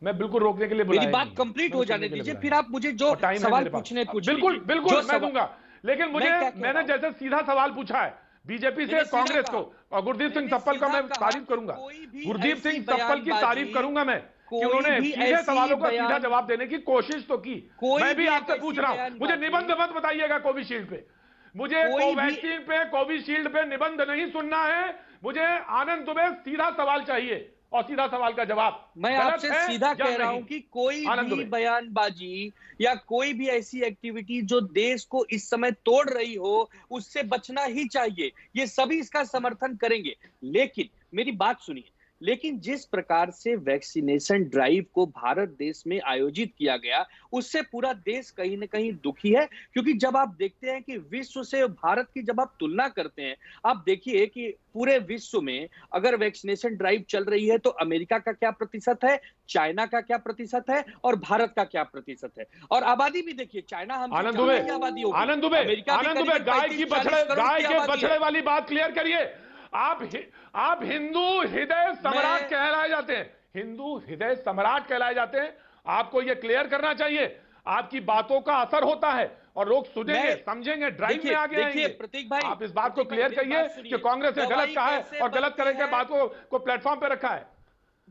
मैं बिल्कुल रोकने के लिए बुलाया मेरी बात कंप्लीट हो जाने दीजिए, फिर आप मुझे जो सवाल पूछने पूछिए। बिल्कुल मैं दूंगा, लेकिन मैंने जैसे सीधा सवाल पूछा है बीजेपी से कांग्रेस को, और गुरदीप सिंह सप्पल का मैं तारीफ करूंगा, गुरदीप सिंह सप्पल की तारीफ करूंगा मैं, कि उन्होंने सीधे सवालों का सीधा जवाब देने की कोशिश तो की। मैं भी आपसे पूछ रहा हूं, मुझे निबंध मत बताइएगा कोविशील्ड पे, मुझे कोवैक्सीन पे, कोविशील्ड पे निबंध नहीं सुनना है, मुझे आनंद दुबे सीधा सवाल चाहिए और सीधा सवाल का जवाब। मैं आपसे सीधा कह रहा हूं कि कोई भी बयानबाजी या कोई भी ऐसी एक्टिविटी जो देश को इस समय तोड़ रही हो, उससे बचना ही चाहिए। ये सभी इसका समर्थन करेंगे, लेकिन मेरी बात सुनिए, लेकिन जिस प्रकार से वैक्सीनेशन ड्राइव को भारत देश में आयोजित किया गया, उससे पूरा देश कहीं ना कहीं दुखी है। क्योंकि जब आप देखते हैं कि विश्व से भारत की जब आप तुलना करते हैं, आप देखिए कि पूरे विश्व में अगर वैक्सीनेशन ड्राइव चल रही है तो अमेरिका का क्या प्रतिशत है, चाइना का क्या प्रतिशत है, और भारत का क्या प्रतिशत है, और आबादी भी देखिए, चाइना हम आनंद दुबे गाय के बछड़े वाली बात क्लियर करिए। आप हिंदू हृदय सम्राट कहलाए जाते हैं, हिंदू हृदय सम्राट कहलाए जाते हैं। आपको यह क्लियर करना चाहिए, आपकी बातों का असर होता है और लोग सुनेंगे, समझेंगे, ड्राइव में आगे आएंगे। प्रतीक भाई, आप इस बात को क्लियर करिए कि कांग्रेस ने गलत कहा है और गलत करेंगे बात को प्लेटफॉर्म पे रखा है।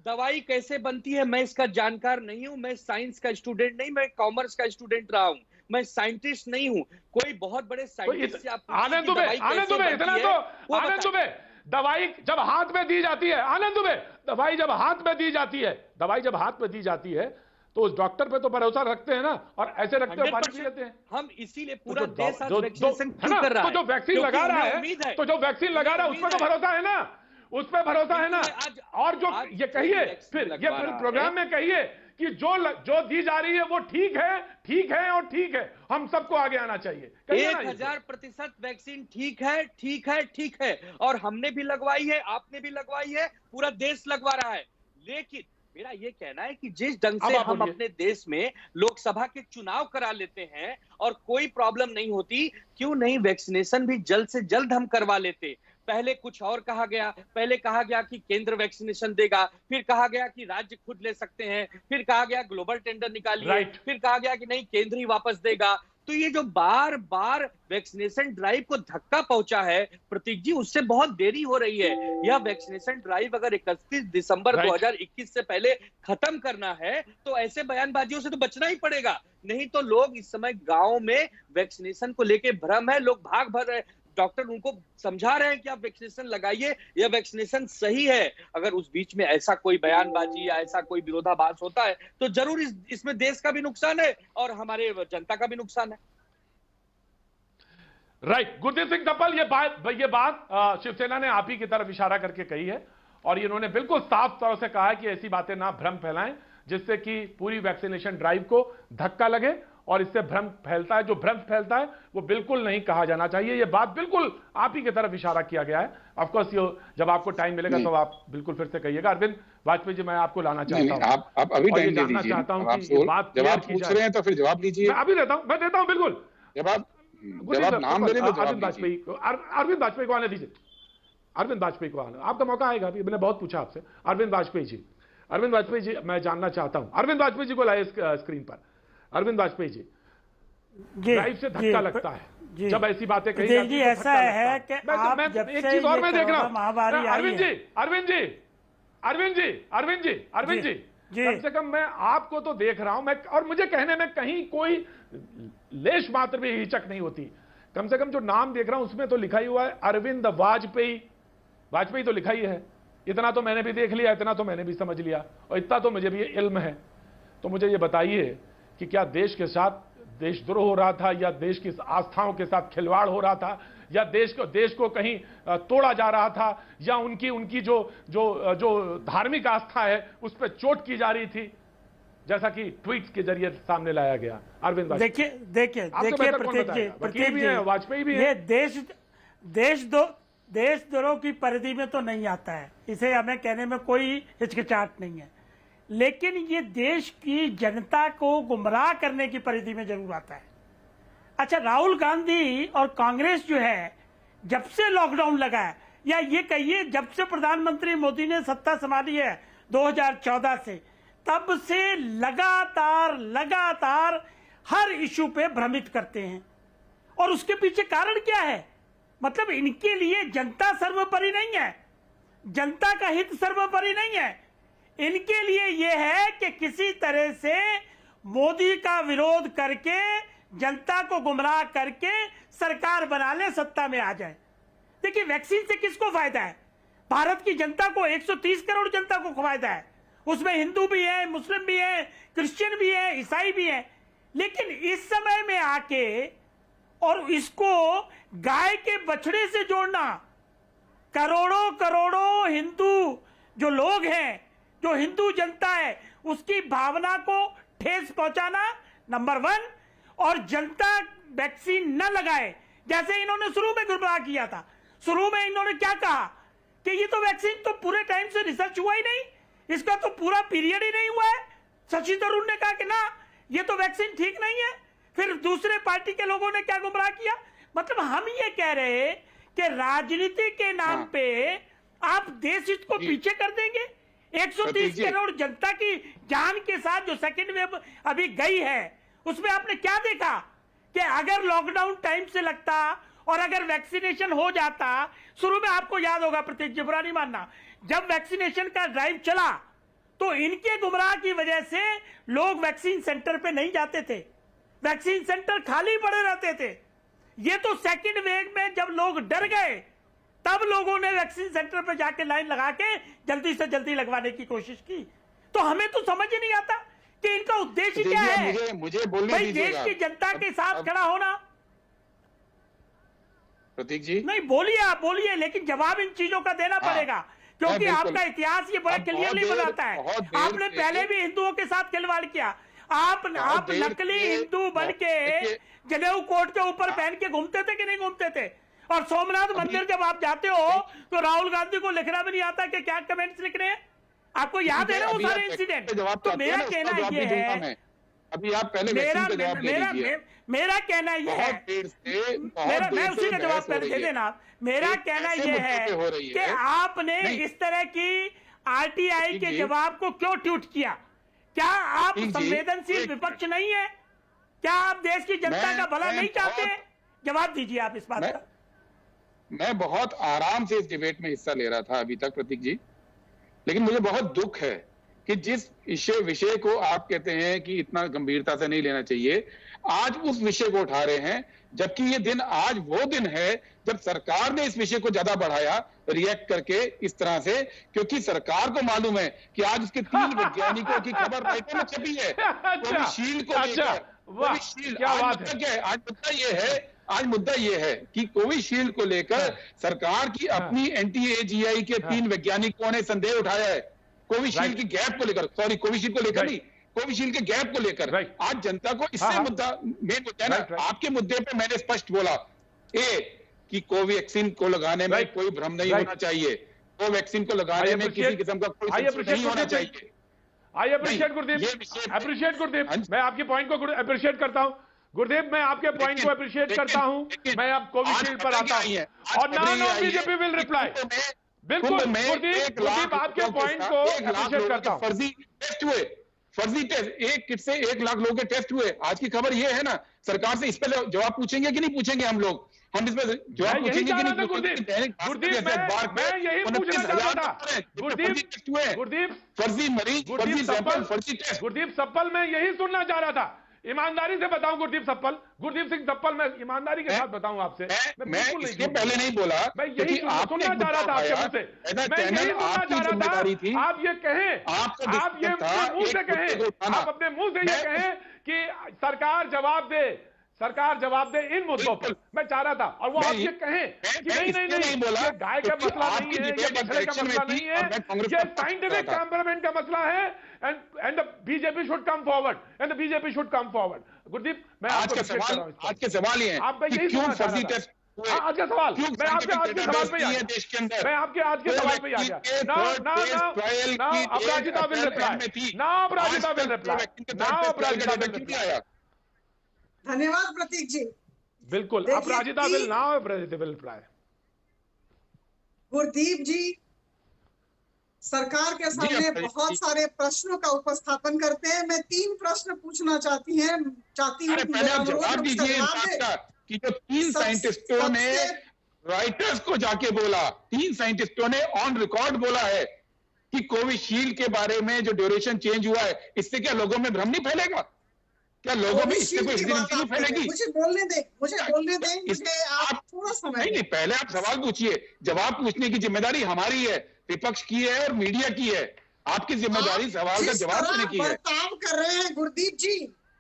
दवाई कैसे बनती है मैं इसका जानकार नहीं हूं, मैं साइंस का स्टूडेंट नहीं, मैं कॉमर्स का स्टूडेंट रहा हूं, मैं साइंटिस्ट नहीं हूं। कोई बहुत बड़े साइंटिस्ट से आप आनंद दुबे इतना तो आनंद दुबे, दवाई जब हाथ में दी जाती है, आनंद दुबे, दवाई जब हाथ में दी जाती है तो उस डॉक्टर पे तो भरोसा रखते हैं ना, और ऐसे रखते हैं पानी पी लेते हैं। हम इसीलिए पूरा देश आज वैक्सीनेशन क्यों कर रहा है? तो जो वैक्सीन लगा रहा है, उस पर तो भरोसा है ना, उस पर भरोसा है ना? और जो ये कहिए फिर ये प्रोग्राम में कहिए कि जो दी जा रही है वो ठीक है और ठीक है, हम सबको आगे आना चाहिए। 1000% वैक्सीन ठीक है और हमने भी लगवाई है, आपने भी लगवाई है, पूरा देश लगवा रहा है। लेकिन मेरा ये कहना है कि जिस ढंग से हम अपने देश में लोकसभा के चुनाव करा लेते हैं और कोई प्रॉब्लम नहीं होती, क्यों नहीं वैक्सीनेशन भी जल्द से जल्द हम करवा लेते? पहले कुछ और कहा गया, पहले कहा गया कि केंद्र वैक्सीनेशन देगा, फिर कहा गया कि राज्य खुद ले सकते हैं, फिर कहा गया ग्लोबल टेंडर निकालिए, फिर कहा गया कि नहीं केंद्र ही वापस देगा। तो ये जो बार बार वैक्सीनेशन ड्राइव को धक्का पहुंचा है प्रतीक जी, उससे बहुत देरी हो रही है। यह वैक्सीनेशन ड्राइव अगर 31 दिसंबर 2021 से पहले खत्म करना है तो ऐसे बयानबाजियों से तो बचना ही पड़ेगा। नहीं तो लोग इस समय गांव में वैक्सीनेशन को लेके भ्रम है, लोग भाग भर रहे, डॉक्टर उनको समझा रहे हैं कि आप वैक्सीनेशन लगाइए, यह वैक्सीनेशन सही है। अगर उस बीच में ऐसा कोई बयानबाजी या ऐसा कोई विरोधाभास होता है तो जरूर इसमें देश का भी नुकसान है और हमारे जनता का भी नुकसान है। राइट, गुरदीप सिंह धप्पल, ये बात शिवसेना ने आप ही की तरफ इशारा करके कही है और इन्होंने बिल्कुल साफ तौर से कहा है कि ऐसी बातें ना भ्रम फैलाएं जिससे कि पूरी वैक्सीनेशन ड्राइव को धक्का लगे और इससे भ्रम फैलता है। जो भ्रम फैलता है वो बिल्कुल नहीं कहा जाना चाहिए। ये बात बिल्कुल आप ही की तरफ इशारा किया गया है। ऑफ कोर्स ये जब आपको टाइम मिलेगा तो आप बिल्कुल फिर से कहिएगा। अरविंद वाजपेयी जी, मैं आपको लाना चाहता हूं, आप अभी टाइम दे दीजिए। चाहता हूं कि ये बात जब आप पूछ रहे हैं तो फिर जवाब दीजिए। मैं अभी देता हूं, मैं देता हूं बिल्कुल। जब आप नाम ले रहे हैं तो अरविंद वाजपेयी को आने दीजिए। अरविंद वाजपेयी को आना, आपका मौका आएगा। अभी मैंने बहुत पूछा आपसे। अरविंद वाजपेयी जी, मैं जानना चाहता हूं। अरविंद वाजपेयी जी को लाए स्क्रीन पर। अरविंद वाजपेयी जी, ड्राइव से धक्का लगता है जब ऐसी बातें कही जाती हैं। ऐसा है कि आप जब एक से चीज और मैं देख रहा हूं, अरविंद जी, कम से कम मैं आपको तो देख रहा हूं, मैं और मुझे कहने में कहीं कोई लेश मात्र भी हिचक नहीं होती। कम से कम जो नाम देख रहा हूं उसमें तो लिखा ही हुआ है अरविंद वाजपेयी तो लिखा ही है। इतना तो मैंने भी देख लिया, इतना तो मैंने भी समझ लिया और इतना तो मुझे भी इल्म है। तो मुझे ये बताइए कि क्या देश के साथ देशद्रोह हो रहा था या देश की आस्थाओं के साथ खिलवाड़ हो रहा था या देश को कहीं तोड़ा जा रहा था या उनकी जो धार्मिक आस्था है उस पर चोट की जा रही थी, जैसा कि ट्वीट्स के जरिए सामने लाया गया? अरविंद देखिए प्रतीक जी, वाजपेयी भी है। देशद्रोह की परिधि में तो नहीं आता है, इसे हमें कहने में कोई हिचकिचाहट नहीं है, लेकिन ये देश की जनता को गुमराह करने की परिधि में जरूर आता है। अच्छा, राहुल गांधी और कांग्रेस जो है जब से लॉकडाउन लगा है, या ये कहिए जब से प्रधानमंत्री मोदी ने सत्ता संभाली है 2014 से, तब से लगातार हर इशू पे भ्रमित करते हैं। और उसके पीछे कारण क्या है? मतलब इनके लिए जनता सर्वोपरि नहीं है, जनता का हित सर्वोपरि नहीं है। इनके लिए यह है कि किसी तरह से मोदी का विरोध करके जनता को गुमराह करके सरकार बना ले, सत्ता में आ जाए। देखिए, वैक्सीन से किसको फायदा है? भारत की जनता को, 130 करोड़ जनता को फायदा है। उसमें हिंदू भी है, मुस्लिम भी है, क्रिश्चियन भी है, ईसाई भी है। लेकिन इस समय में आके और इसको गाय के बछड़े से जोड़ना, करोड़ों हिंदू जो लोग हैं, जो हिंदू जनता है, उसकी भावना को ठेस पहुंचाना नंबर 1, और जनता वैक्सीन न लगाए, जैसे इन्होंने शुरू में गुमराह किया था। शुरू में इन्होंने क्या कहा कि ये तो वैक्सीन तो पूरे टाइम से रिसर्च हुआ ही नहीं, इसका तो पूरा पीरियड ही नहीं हुआ है। शशि थरूर ने कहा कि ना, ये तो वैक्सीन ठीक नहीं है। फिर दूसरे पार्टी के लोगों ने क्या गुमराह किया? मतलब हम ये कह रहे हैं कि राजनीति के नाम पे आप देश हित को पीछे कर देंगे। 130 करोड़ जनता की जान के साथ जो सेकेंड वेव अभी गई है, उसमें आपने क्या देखा कि अगर लॉकडाउन टाइम से लगता और अगर वैक्सीनेशन हो जाता, शुरू में आपको याद होगा प्रतीक जी, बुरा नहीं मानना, जब वैक्सीनेशन का ड्राइव चला तो इनके गुमराह की वजह से लोग वैक्सीन सेंटर पे नहीं जाते थे, वैक्सीन सेंटर खाली पड़े रहते थे। ये तो सेकेंड वेव में जब लोग डर गए, तब लोगों ने वैक्सीन सेंटर पे जाके लाइन लगा के जल्दी से जल्दी लगवाने की कोशिश की। तो हमें तो समझ ही नहीं आता कि इनका उद्देश्य क्या है। मुझे बोलने भाई, देश की जनता के साथ खड़ा होना। प्रतीक जी, नहीं, बोलिए, आप बोलिए, लेकिन जवाब इन चीजों का देना पड़ेगा क्योंकि आपका इतिहास ये बड़ा क्लियरली बताता है। आपने पहले भी हिंदुओं के साथ खिलवाड़ किया। आप नकली हिंदू बन के जनेऊ कोट के ऊपर पहन के घूमते थे कि नहीं घूमते थे? और सोमनाथ मंदिर जब आप जाते हो तो राहुल गांधी को लिखना भी नहीं आता कि क्या कमेंट्स लिख रहे हैं? आपको याद है ना वो सारे इंसिडेंट? तो मेरा कहना ये है, अभी आप पहले मेरा कहना ये है, मैं उसी का जवाब पहले दे देना। मेरा कहना ये है कि आपने इस तरह की आरटीआई के जवाब को क्यों ट्वीट किया? क्या आप संवेदनशील विपक्ष नहीं है? क्या आप देश की जनता का भला नहीं चाहते? जवाब दीजिए आप इस बात का। मैं बहुत आराम से इस डिबेट में हिस्सा ले रहा था अभी तक प्रतीक जी, लेकिन मुझे बहुत दुख है कि जिस विषय को आप कहते हैं कि इतना गंभीरता से नहीं लेना चाहिए, आज उस विषय को उठा रहे हैं, जबकि ये दिन आज वो दिन है जब सरकार ने इस विषय को ज्यादा बढ़ाया रिएक्ट करके इस तरह से, क्योंकि सरकार को मालूम है कि आज उसके 3 वैज्ञानिकों की खबर राइटर में छपी है कोविशील्ड को लेकर। कोविशील्ड आज मुद्दा ये है कि कोविशील्ड को लेकर सरकार की अपनी NTAGI के 3 वैज्ञानिकों ने संदेह उठाया है कोविशील्ड की गैप को लेकर, सॉरी कोविशील्ड को लेकर नहीं, कोविशील्ड के गैप को लेकर। आज जनता को इससे मुद्दा मेन मुद्दा है ना। आपके मुद्दे पे मैंने स्पष्ट बोला कि कोवैक्सीन को लगाने में कोई भ्रम नहीं होना चाहिए, कोवैक्सीन को लगाने में किसी किस्म का कोई नहीं होना चाहिए। आई अप्रिशिएट गुरदीप, मैं आपके पॉइंट को अप्रिशिएट करता हूं गुरदीप, मैं आपके पॉइंट को अप्रिशिएट करता हूं। मैं अब कोविशील्ड पर आता हूं और नाउ बीजेपी विल रिप्लाई। बिल्कुल गुरदीप, आपके पॉइंट को अप्रिशिएट करता हूं। फर्जी टेस्ट, एक किट से 1 लाख लोगों के टेस्ट हुए। आज की खबर ये है ना, सरकार से इस पर जवाब पूछेंगे कि नहीं पूछेंगे हम लोग? हम इस पर जवाब पूछेंगे कि नहीं पूछेंगे? मैं यही पूछना चाहता था गुरदीप, फर्जी मरीज, फर्जी सैंपल, फर्जी टेस्ट। गुरदीप सप्पल, मैं यही सुनना चाह रहा था। ईमानदारी से बताऊं गुरदीप सिंह सप्पल, मैं ईमानदारी के साथ बताऊं आपसे, मैं इसके पहले नहीं बोला, मैं यही सुनना चाह रहा था आपके मुंह से, मैं यही सुनना चाह रहा था। आप ये कहें, आप ये मुंह से कहें, आप अपने मुंह से ये कहें कि सरकार जवाब दे इन मुद्दों पर, मैं चाह रहा था। और वो आप ये कहें कि नहीं बोला, गाय का मसला नहीं है, ये बछड़े का मसला नहीं है, ये साइंटिफिक टेम्परामेंट का मसला है, and the BJP should come forward, and the BJP should come forward. Gurdeep, मैं आज के सवाल ये है कि क्यों फर्जी टेस्ट हुए? आज का सवाल, मैं आपके आज के सवाल पे आ गया देश के अंदर, मैं आपके आज के सवाल पे आ गया। now Aparajita will reply. धन्यवाद प्रतीक जी। बिल्कुल, अपराजिता will reply. गुरदीप जी सरकार के सामने बहुत सारे प्रश्नों का उपस्थापन करते हैं। मैं 3 प्रश्न पूछना चाहती हूँ। पहले आप जवाब दीजिए कि जो 3 साइंटिस्टों ने राइटर्स को जाके बोला, 3 साइंटिस्टों ने ऑन रिकॉर्ड बोला है कि कोविशील्ड के बारे में जो ड्यूरेशन चेंज हुआ है, इससे क्या लोगों में भ्रम नहीं फैलेगा? क्या लोगों में इससे कोई हिस्ट्री नहीं फैलेगी? मुझे बोलने दें, मुझे आप थोड़ा समय नहीं, पहले आप सवाल पूछिए। जवाब पूछने की जिम्मेदारी हमारी है, विपक्ष की है और मीडिया की है। आपकी जिम्मेदारी सवाल का जवाब देने की है। बर्ताव कर रहे हैं गुरदीप जी,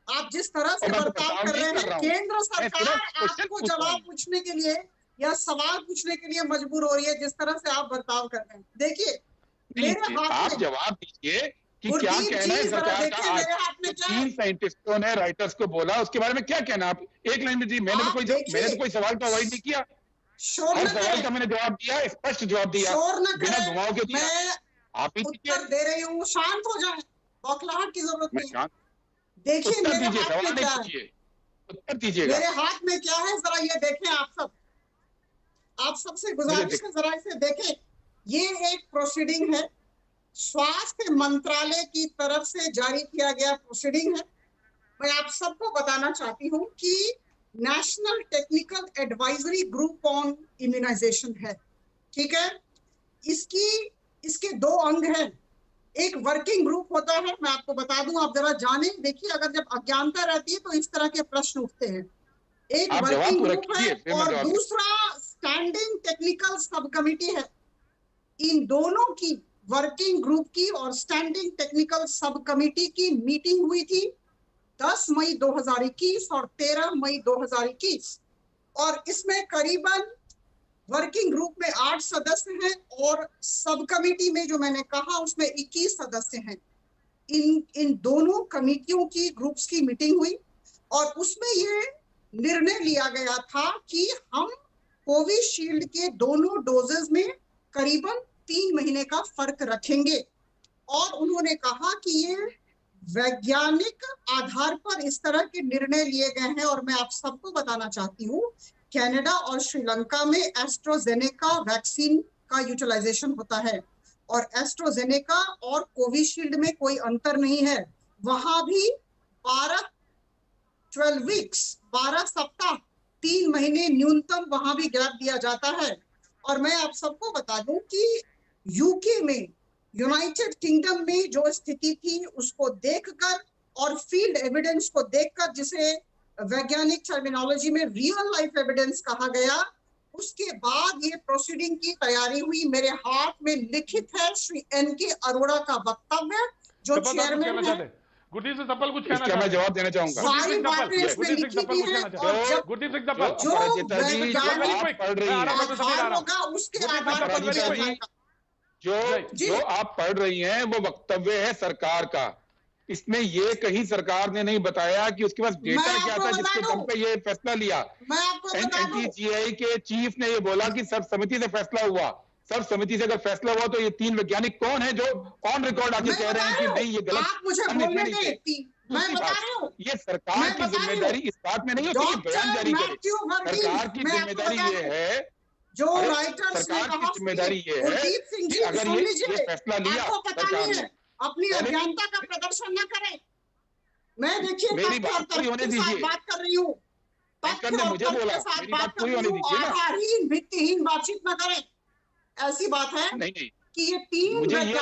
आप जिस तरह से बर्ताव कर रहे हैं, केंद्र सरकार आपको जवाब पूछने के लिए या सवाल पूछने के लिए मजबूर हो रही है, जिस तरह से आप बर्ताव कर रहे हैं। देखिए मेरे हाथ में, आप जवाब दीजिए कि क्या कहना है सरकार का। आज 3 साइंटिस्टों ने राइटर्स को बोला, उसके बारे में क्या कहना? आप एक लाइन में जी, मैंने तो कोई सवाल का अवॉइड नहीं किया, हर सवाल का मैंने जवाब दिया, स्पष्ट जवाब दिया, बिना घुमाव के दिया। आप ही उत्तर दे रही हूँ, शांत हो जाए, बौखलाहट की जरूरत नहीं। देखिए उत्तर दीजिए, सवाल नहीं पूछिए, उत्तर दीजिएगा। मेरे हाथ में क्या है जरा ये देखें। आप सबसे गुजारिश है जरा इसे देखें। ये एक प्रोसीडिंग है, स्वास्थ्य मंत्रालय की तरफ से जारी किया गया प्रोसीडिंग है। मैं आप सबको बताना चाहती हूँ कि national technical advisory group on immunization है, ठीक है। इसके 2 अंग हैं। एक वर्किंग ग्रुप होता है, मैं आपको बता दूं, आप जरा जाने। देखिए अगर जब अज्ञानता रहती है तो इस तरह के प्रश्न उठते हैं। एक वर्किंग ग्रुप है और दूसरा स्टैंडिंग टेक्निकल सब कमिटी है। इन दोनों की, वर्किंग ग्रुप की और स्टैंडिंग टेक्निकल सब कमिटी की मीटिंग हुई थी 10 मई 2021 और 13 मई 2021 और इसमें करीबन वर्किंग ग्रुप में 8 सदस्य हैं और सब कमेटी में जो मैंने कहा उसमें 21 सदस्य हैं। इन दोनों कमेटियों की ग्रुप्स की मीटिंग हुई और उसमें ये निर्णय लिया गया था कि हम कोविशील्ड के दोनों डोजेस में करीबन 3 महीने का फर्क रखेंगे और उन्होंने कहा कि ये वैज्ञानिक आधार पर इस तरह के निर्णय लिए गए हैं। और मैं आप सबको बताना चाहती हूँ, कनाडा और श्रीलंका में एस्ट्राजेनेका वैक्सीन का यूटिलाइजेशन होता है और एस्ट्राजेनेका और कोविशील्ड में कोई अंतर नहीं है। वहां भी 12 सप्ताह 3 महीने न्यूनतम वहां भी गैप दिया जाता है। और मैं आप सबको बता दूं कि यूके में, यूनाइटेड किंगडम में जो स्थिति थी उसको देखकर और फील्ड एविडेंस को देखकर, जिसे वैज्ञानिक टर्मिनोलॉजी में रियल लाइफ एविडेंस कहा गया, उसके बाद ये प्रोसीडिंग की तैयारी हुई। मेरे हाथ में लिखित है श्री एन.के. अरोड़ा का वक्तव्य, जो चेयरमैन है। गुरदीप सिंह सप्पल कुछ कहना मैं जवाब देना चाहूंगा। सारी बातें इसमें लिखी भी है और गुरदीप सिंह सप्पल जो वैज्ञानिक आधार होगा उसके आधार पर जो आप पढ़ रही हैं वो वक्तव्य है सरकार का। इसमें ये कहीं सरकार ने नहीं बताया कि उसके पास डेटा क्या था जिसके दम पे ये फैसला लिया। एनटीजीआई के चीफ ने ये बोला कि सब समिति से फैसला हुआ। सब समिति से अगर फैसला हुआ तो ये 3 वैज्ञानिक कौन है जो ऑन रिकॉर्ड आके कह रहे हैं कि नहीं ये गलत। आप मुझे बोलने दें, मैं बता रही हूँ, ये सरकार की जिम्मेदारी इस बात में नहीं होती कि बयान जारी करे। सरकार की जिम्मेदारी ये है, जो राइटर्स ने सरकार की जिम्मेदारी ये है कि अगर ये फैसला लिया सरकार ने, अपनी अज्ञानता का प्रदर्शन न करें। मैं देखिए मेरी बात पूरी होने दीजिए, बात कर रही हूँ, मुझे बोला मेरी बात पूरी होने दीजिए ना। आधारहीन भित्तिहीन बातचीत न करें, ऐसी बात है नहीं कि ये 3 मुझे ये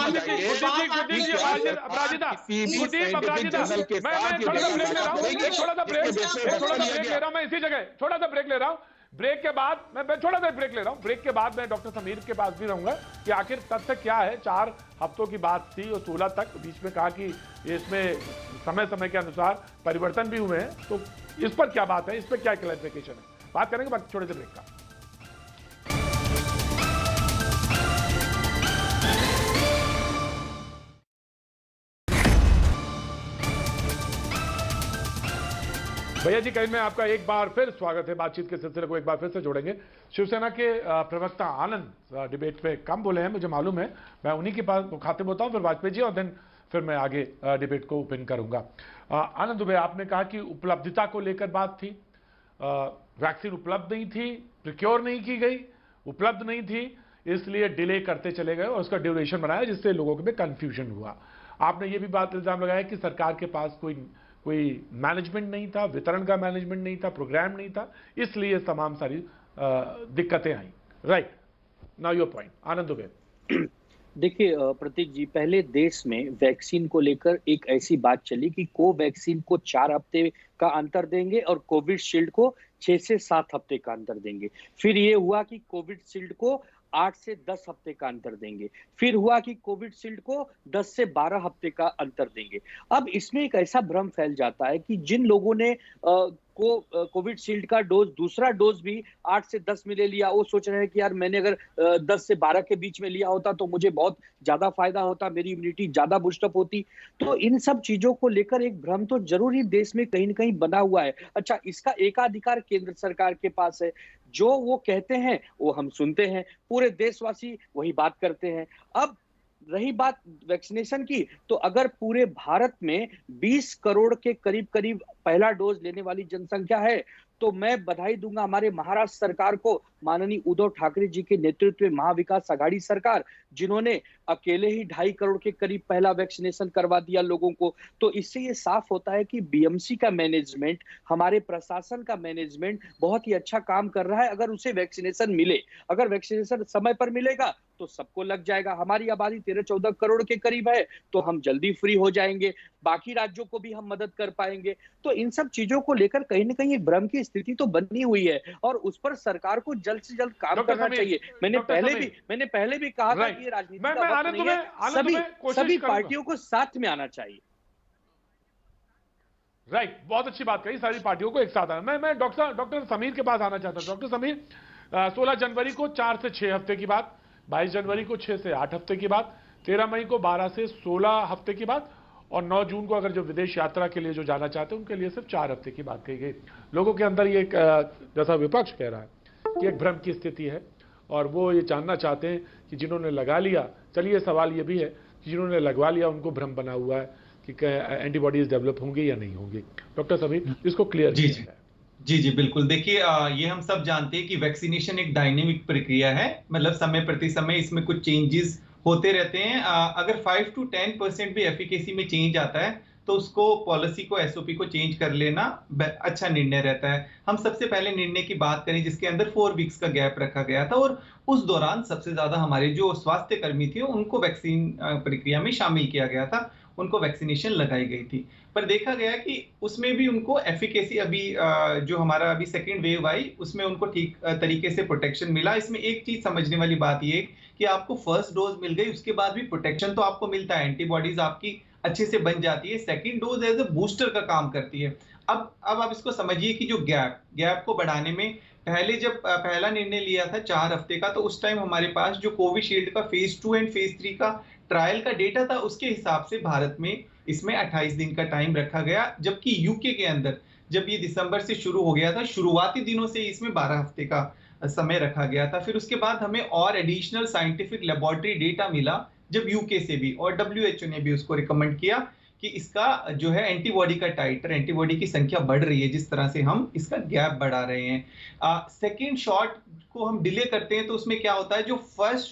बताइए थोड़ा सा ब्रेक ले रहा हूं। ब्रेक के बाद मैं छोटा सा ब्रेक ले रहा हूं। ब्रेक के बाद मैं डॉक्टर समीर के पास भी रहूंगा कि आखिर तथ्य क्या है। 4 हफ्तों की बात थी और 16 तक बीच में कहा कि इसमें समय समय के अनुसार परिवर्तन भी हुए हैं, तो इस पर क्या बात है, इस पर क्या क्लैरिफिकेशन है, बात करेंगे बाकी छोटे से ब्रेक का। भैया जी, कहीं में आपका एक बार फिर स्वागत है। बातचीत के सिलसिले को एक बार फिर से जोड़ेंगे। शिवसेना के प्रवक्ता आनंद डिबेट में कम बोले हैं, मुझे मालूम है। मैं उन्हीं के पास खाते होता हूं, फिर वाजपेयी जी, और देन फिर मैं आगे डिबेट को ओपन करूंगा। आनंद दुबे, आपने कहा कि उपलब्धता को लेकर बात थी, वैक्सीन उपलब्ध नहीं थी, प्रिक्योर नहीं की गई, उपलब्ध नहीं थी, इसलिए डिले करते चले गए और उसका ड्यूरेशन बनाया, जिससे लोगों में कंफ्यूजन हुआ। आपने ये भी बात इल्जाम लगाया कि सरकार के पास कोई मैनेजमेंट नहीं था, वितरण का मैनेजमेंट नहीं था, प्रोग्राम नहीं था, इसलिए तमाम सारी दिक्कतें आई। राइट, नाउ योर पॉइंट आनंद दुबे। देखिए प्रतीक जी, पहले देश में वैक्सीन को लेकर एक ऐसी बात चली कि कोवैक्सीन को 4 हफ्ते का अंतर देंगे और कोविशील्ड को 6 से 7 हफ्ते का अंतर देंगे। फिर ये हुआ कि कोविशील्ड को 8 से 10 हफ्ते का अंतर देंगे। फिर हुआ कि कोविशील्ड को 10 से 12 हफ्ते का अंतर देंगे। अब इसमें एक ऐसा भ्रम फैल जाता है कि जिन लोगों ने कोविशील्ड का दूसरा डोज भी 8 से 10 में ले लिया, वो सोच रहे हैं कि यार मैंने अगर 10 से 12 के बीच में लिया होता तो मुझे बहुत ज्यादा फायदा होता, मेरी इम्यूनिटी ज्यादा बूस्टअप होती। तो इन सब चीजों को लेकर एक भ्रम तो जरूर ही देश में कहीं ना कहीं बना हुआ है। अच्छा, इसका एकाधिकार केंद्र सरकार के पास है, जो वो कहते हैं वो हम सुनते हैं, पूरे देशवासी वही बात करते हैं। अब रही बात वैक्सीनेशन की, तो अगर पूरे भारत में 20 करोड़ के करीब करीब पहला डोज लेने वाली जनसंख्या है, तो मैं बधाई दूंगा हमारे महाराष्ट्र सरकार को, माननीय उद्धव ठाकरे जी के नेतृत्व में महाविकास आघाड़ी सरकार, जिन्होंने अकेले ही 2.5 करोड़ के करीब पहला वैक्सीनेशन करवा दिया लोगों को। तो इससे ये साफ होता है कि बीएमसी का मैनेजमेंट, हमारे प्रशासन का मैनेजमेंट बहुत ही अच्छा काम कर रहा है। अगर उसे वैक्सीनेशन मिले, अगर वैक्सीनेशन समय पर मिलेगा तो सबको लग जाएगा। हमारी आबादी 13-14 करोड़ के करीब है, तो हम जल्दी फ्री हो जाएंगे, बाकी राज्यों को भी हम मदद कर पाएंगे। तो इन सब चीजों को लेकर कहीं ना कहीं एक भ्रम की स्थिति तो बनी हुई है और उस पर सरकार को जल्द से जल्द काम करना चाहिए। मैंने पहले भी कहा था कि ये राजनीति का वक्त नहीं है, सभी पार्टियों को साथ में आना चाहिए। राइट, बहुत अच्छी बात कही, सारी पार्टियों को एक साथ आना। मैं डॉक्टर समीर के पास आना चाहता हूं। डॉक्टर समीर, 16 जनवरी को 4 से 6 हफ्ते की बात, 22 जनवरी को 6 से 8 हफ्ते की बात, 13 मई को 12 से 16 हफ्ते की बात, और 9 जून को अगर जो विदेश यात्रा के लिए जो जाना चाहते हैं उनके लिए सिर्फ 4 हफ्ते की बात कही गई। लोगों के अंदर ये जैसा विपक्ष कह रहा है कि एक भ्रम की स्थिति है, और वो ये जानना चाहते हैं कि जिन्होंने लगा लिया, चलिए सवाल ये भी है कि जिन्होंने लगवा लिया उनको भ्रम बना हुआ है कि एंटीबॉडीज डेवलप होंगी या नहीं होंगी। डॉक्टर समीर, इसको क्लियर जी बिल्कुल। देखिए, ये हम सब जानते हैं कि वैक्सीनेशन एक डायनेमिक प्रक्रिया है, मतलब समय प्रति समय इसमें कुछ चेंजेस होते रहते हैं। अगर 5 to 10% भी एफिकेसी में चेंज आता है तो उसको पॉलिसी को, एसओपी को चेंज कर लेना अच्छा निर्णय रहता है। हम सबसे पहले निर्णय की बात करें जिसके अंदर 4 वीक्स का गैप रखा गया था, और उस दौरान सबसे ज्यादा हमारे जो स्वास्थ्य कर्मी थे उनको वैक्सीन प्रक्रिया में शामिल किया गया था, उनको वैक्सीनेशन लगाई गई थी। पर देखा गया कि उसमें भी उनको एफिकेसी अभी जो हमारा अभी सेकेंड वेव आई उसमें उनको ठीक तरीके से प्रोटेक्शन मिला। इसमें एक चीज समझने वाली बात ये कि आपको फर्स्ट डोज मिल गई, उसके बाद भी प्रोटेक्शन तो आपको मिलता है, एंटीबॉडीज आपकी अच्छे से बन जाती है। Second dose as a booster का काम करती है। अब आप इसको समझिए कि जो गैप को बढ़ाने में पहले जब पहला निर्णय लिया था 4 हफ्ते का, तो उस टाइम हमारे पास जो कोविशील्ड का फेज 2 एंड फेज 3 का ट्रायल का डेटा था, उसके हिसाब से भारत में इसमें 28 दिन का टाइम रखा गया, जबकि यूके के अंदर जब ये दिसंबर से शुरू हो गया था, शुरुआती दिनों से इसमें 12 हफ्ते का समय रखा गया था। फिर उसके बाद हमें और एडिशनल साइंटिफिक लेबोरेटरी डेटा मिला जब यूके से भी, और WHO ने भी उसको रिकमेंड किया कि इसका जो है एंटीबॉडी का टाइटर, एंटीबॉडी की संख्या बढ़ रही है जिस तरह से हम इसका गैप बढ़ा रहे हैं। सेकेंड शॉट को हम डिले करते हैं तो उसमें क्या होता है, जो फर्स्ट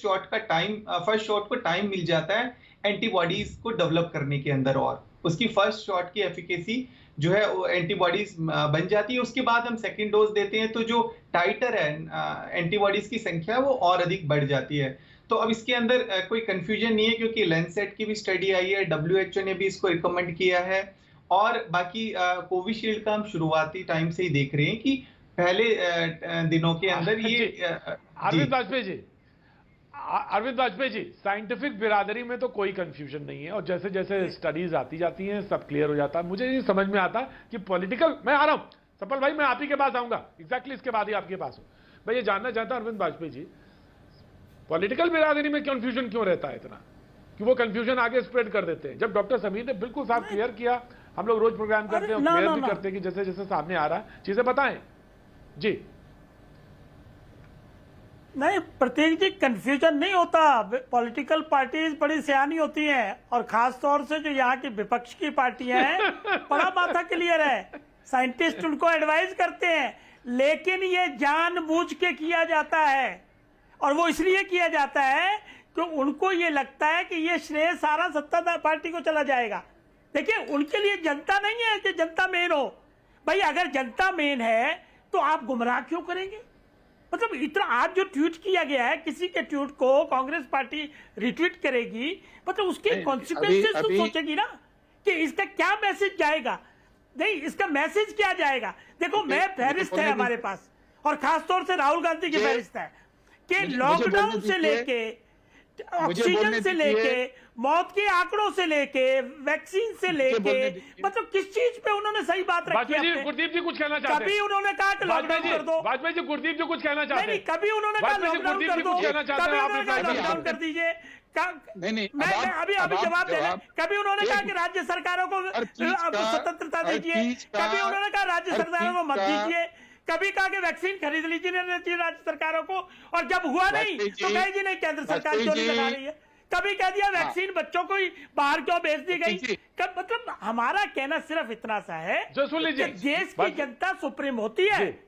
शॉट को टाइम मिल जाता है एंटीबॉडीज को डेवलप करने के अंदर, और उसकी फर्स्ट शॉट की एफिकेसी जो है वो एंटीबॉडीज बन जाती है। उसके बाद हम सेकेंड डोज देते हैं तो जो टाइटर है एंटीबॉडीज की संख्या वो और अधिक बढ़ जाती है। तो अब इसके अंदर कोई कंफ्यूजन नहीं है, क्योंकि लैंसेट की भी स्टडी आई है, WHO ने भी इसको रिकमेंड किया है, और बाकी कोविशील्ड का हम शुरुआती टाइम से ही देख रहे हैं कि पहले दिनों के अंदर ये अरविंद वाजपेयी जी, साइंटिफिक बिरादरी में तो कोई कंफ्यूजन नहीं है, और जैसे जैसे स्टडीज आती जाती हैं सब क्लियर हो जाता है। मुझे ये समझ में आता है कि पॉलिटिकल, मैं आ रहा हूं सफल भाई, मैं आप ही के पास आऊंगा, एग्जैक्टली इसके बाद ही आपके पास हूं। मैं ये जानना चाहता हूं अरविंद वाजपेयी जी, पॉलिटिकल बिरादरी में कंफ्यूजन क्यों रहता है इतना, कि वो कंफ्यूजन आगे स्प्रेड कर देते हैं, जब डॉक्टर समीर ने बिल्कुल साफ क्लियर किया। हम लोग रोज प्रोग्राम करते हैं, क्लियर भी करते हैं कि जैसे जैसे सामने आ रहा है चीजें बताएं जी। नहीं प्रतीक जी, कंफ्यूजन नहीं होता, पॉलिटिकल पार्टीज बड़ी सियानी होती हैं, और खास तौर से जो यहाँ की विपक्ष की पार्टियां हैं बड़ा माथा क्लियर है, साइंटिस्ट उनको एडवाइस करते हैं, लेकिन ये जानबूझ के किया जाता है, और वो इसलिए किया जाता है कि उनको ये लगता है कि ये श्रेय सारा सत्ताधारी पार्टी को चला जाएगा। देखिए, उनके लिए जनता नहीं है कि जनता मेन हो। भाई अगर जनता मेन है तो आप गुमराह क्यों करेंगे? मतलब इतना आज जो ट्वीट किया गया है, किसी के ट्वीट को कांग्रेस पार्टी रिट्वीट करेगी, मतलब उसके कॉन्सिक्वेंसेस तो सोचेगी ना कि इसका क्या मैसेज जाएगा। नहीं, इसका मैसेज क्या जाएगा? देखो, मैं फहरिस्त है हमारे पास, और खासतौर से राहुल गांधी की फहरिस्त है कि लॉकडाउन से लेके, ऑक्सीजन से लेके, मौत के आंकड़ों से लेके, वैक्सीन से लेके, मतलब किस चीज पे उन्होंने सही बात रखी है? गुरदीप जी कुछ कहना चाहते हैं? कभी उन्होंने कहा कि लॉकडाउन कर दो, वाजपेयी जी, गुरदीप जी कुछ कहना चाहते हैं? कभी उन्होंने कहा लॉकडाउन कर दो, कभी उन्होंने कहा लॉकडाउन कर दीजिए, मैं अभी जवाब दे रहा। कभी उन्होंने कहा कि राज्य सरकारों को स्वतंत्रता दीजिए, कभी उन्होंने कहा राज्य सरकारों को मत दीजिए, कभी कहा कि वैक्सीन खरीद लीजिए राज्य सरकारों को, और जब हुआ नहीं तो कहे जी नहीं केंद्र सरकार क्यों नहीं लगा रही है। कभी कह दिया वैक्सीन बच्चों को ही बाहर क्यों भेज दी गई। मतलब हमारा कहना सिर्फ इतना सा है कि देश की जनता सुप्रीम होती है,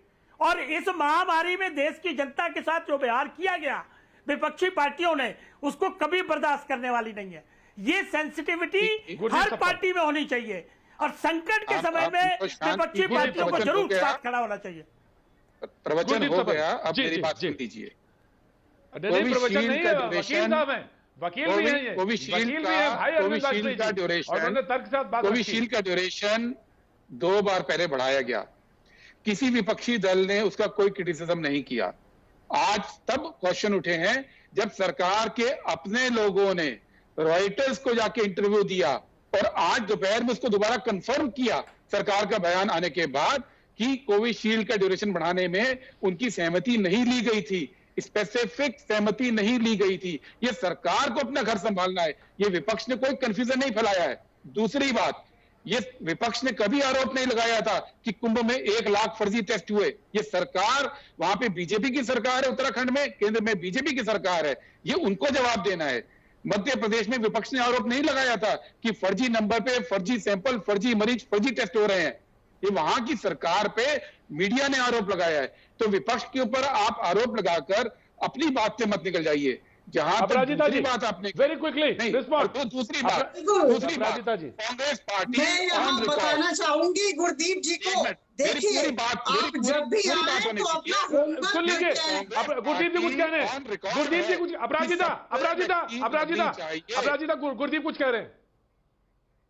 और इस महामारी में देश की जनता के साथ जो व्यवहार किया गया विपक्षी पार्टियों ने, उसको कभी बर्दाश्त करने वाली नहीं है। ये सेंसिटिविटी हर पार्टी में होनी चाहिए, और संकट के समय में विपक्षी पार्टियों को जरूर साथ खड़ा होना चाहिए। प्रवचन हो गया, अब मेरी बात सुन लीजिए। प्रवचन नहीं है, वकील साहब हैं, वकील भी हैं, कोविशील्ड का ड्यूरेशन 2 बार पहले बढ़ाया गया, किसी विपक्षी दल ने उसका कोई क्रिटिसिज्म नहीं किया। आज तब क्वेश्चन उठे हैं जब सरकार के अपने लोगों ने रॉयटर्स को जाके इंटरव्यू दिया, और आज दोपहर में उसको दोबारा कंफर्म किया सरकार का बयान आने के बाद कि कोविशील्ड का ड्यूरेशन बढ़ाने में उनकी सहमति नहीं ली गई थी, स्पेसिफिक सहमति नहीं ली गई थी। ये सरकार को अपना घर संभालना है, ये विपक्ष ने कोई कंफ्यूजन नहीं फैलाया है। दूसरी बात, ये विपक्ष ने कभी आरोप नहीं लगाया था कि कुंभ में 1 लाख फर्जी टेस्ट हुए। ये सरकार, वहां पे बीजेपी की सरकार है उत्तराखंड में, केंद्र में बीजेपी की सरकार है, ये उनको जवाब देना है। मध्य प्रदेश में विपक्ष ने आरोप नहीं लगाया था कि फर्जी नंबर पे फर्जी सैंपल, फर्जी मरीज, फर्जी टेस्ट हो रहे हैं। ये वहां की सरकार पे मीडिया ने आरोप लगाया है। तो विपक्ष के ऊपर आप आरोप लगाकर अपनी बात से मत निकल जाइए। जहां दूसरी बात आपने वेरी क्विकली तो दूसरी बात कांग्रेस पार्टी, मैं यहाँ बताना चाहूंगी गुरदीप जी को, देखिए आप जब भी आए तो अपना सुन लीजिए, गुरदीप जी कुछ कह रहे हैं, गुरदीप जी कुछ, अपराजिता गुरदीप कुछ कह रहे हैं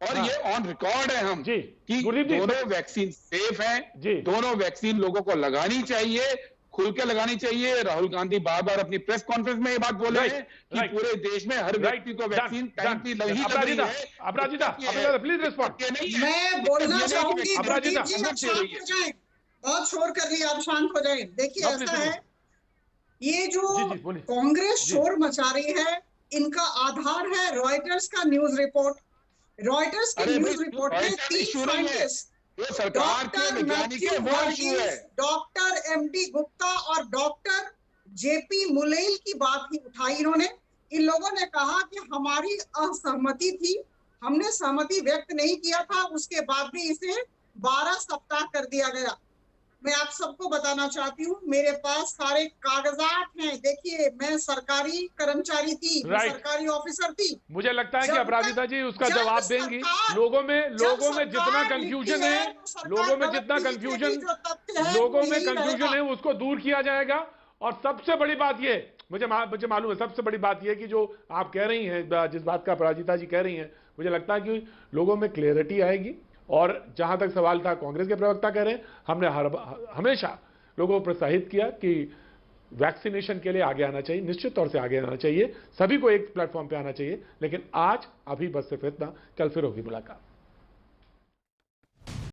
और ये ऑन रिकॉर्ड है हम जी कि दोनों वैक्सीन सेफ हैं जी, दोनों वैक्सीन लोगों को लगानी चाहिए, खुल के लगानी चाहिए। राहुल गांधी बार बार अपनी प्रेस कॉन्फ्रेंस में ये बात बोल रहे हैं कि पूरे देश में हर व्यक्ति को वैक्सीन टाइम की लग रही है। अपराजिता प्लीज रिस्पॉन्ड। मैं बोलना चाहूंगी गुरदीप जी, आप शांत हो जाएं, बहुत शोर कर रही है, आप शांत हो जाएं। देखिए ऐसा है, ये जो कांग्रेस शोर मचा रही है, इनका आधार है रॉयटर्स का न्यूज रिपोर्ट। रॉयटर्स की न्यूज रिपोर्ट में 3 scientist, doctor Mathew Varghese, doctor MD Gupta और डॉक्टर जेपी मुलेल की बात ही उठाई इन्होंने। इन लोगों ने कहा कि हमारी असहमति थी, हमने सहमति व्यक्त नहीं किया था, उसके बाद भी इसे 12 सप्ताह कर दिया गया। मैं आप सबको बताना चाहती हूँ, मेरे पास सारे कागजात हैं। देखिए मैं सरकारी कर्मचारी थी, मैं सरकारी ऑफिसर थी। मुझे लगता है कि अपराजिता जी उसका जवाब देंगी। लोगों में जितना कंफ्यूजन है, लोगों में कंफ्यूजन है उसको दूर किया जाएगा। और सबसे बड़ी बात ये, मुझे मालूम है, सबसे बड़ी बात ये कि जो आप कह रही हैं, जिस बात का अपराजिता जी कह रही हैं, मुझे लगता है कि लोगों में क्लियरिटी आएगी। और जहां तक सवाल था, कांग्रेस के प्रवक्ता कह रहे हैं, हमने हमेशा लोगों को प्रोत्साहित किया कि वैक्सीनेशन के लिए आगे आना चाहिए, निश्चित तौर से आगे आना चाहिए, सभी को एक प्लेटफॉर्म पे आना चाहिए। लेकिन आज अभी बस सिर्फ इतना, कल फिर होगी मुलाकात।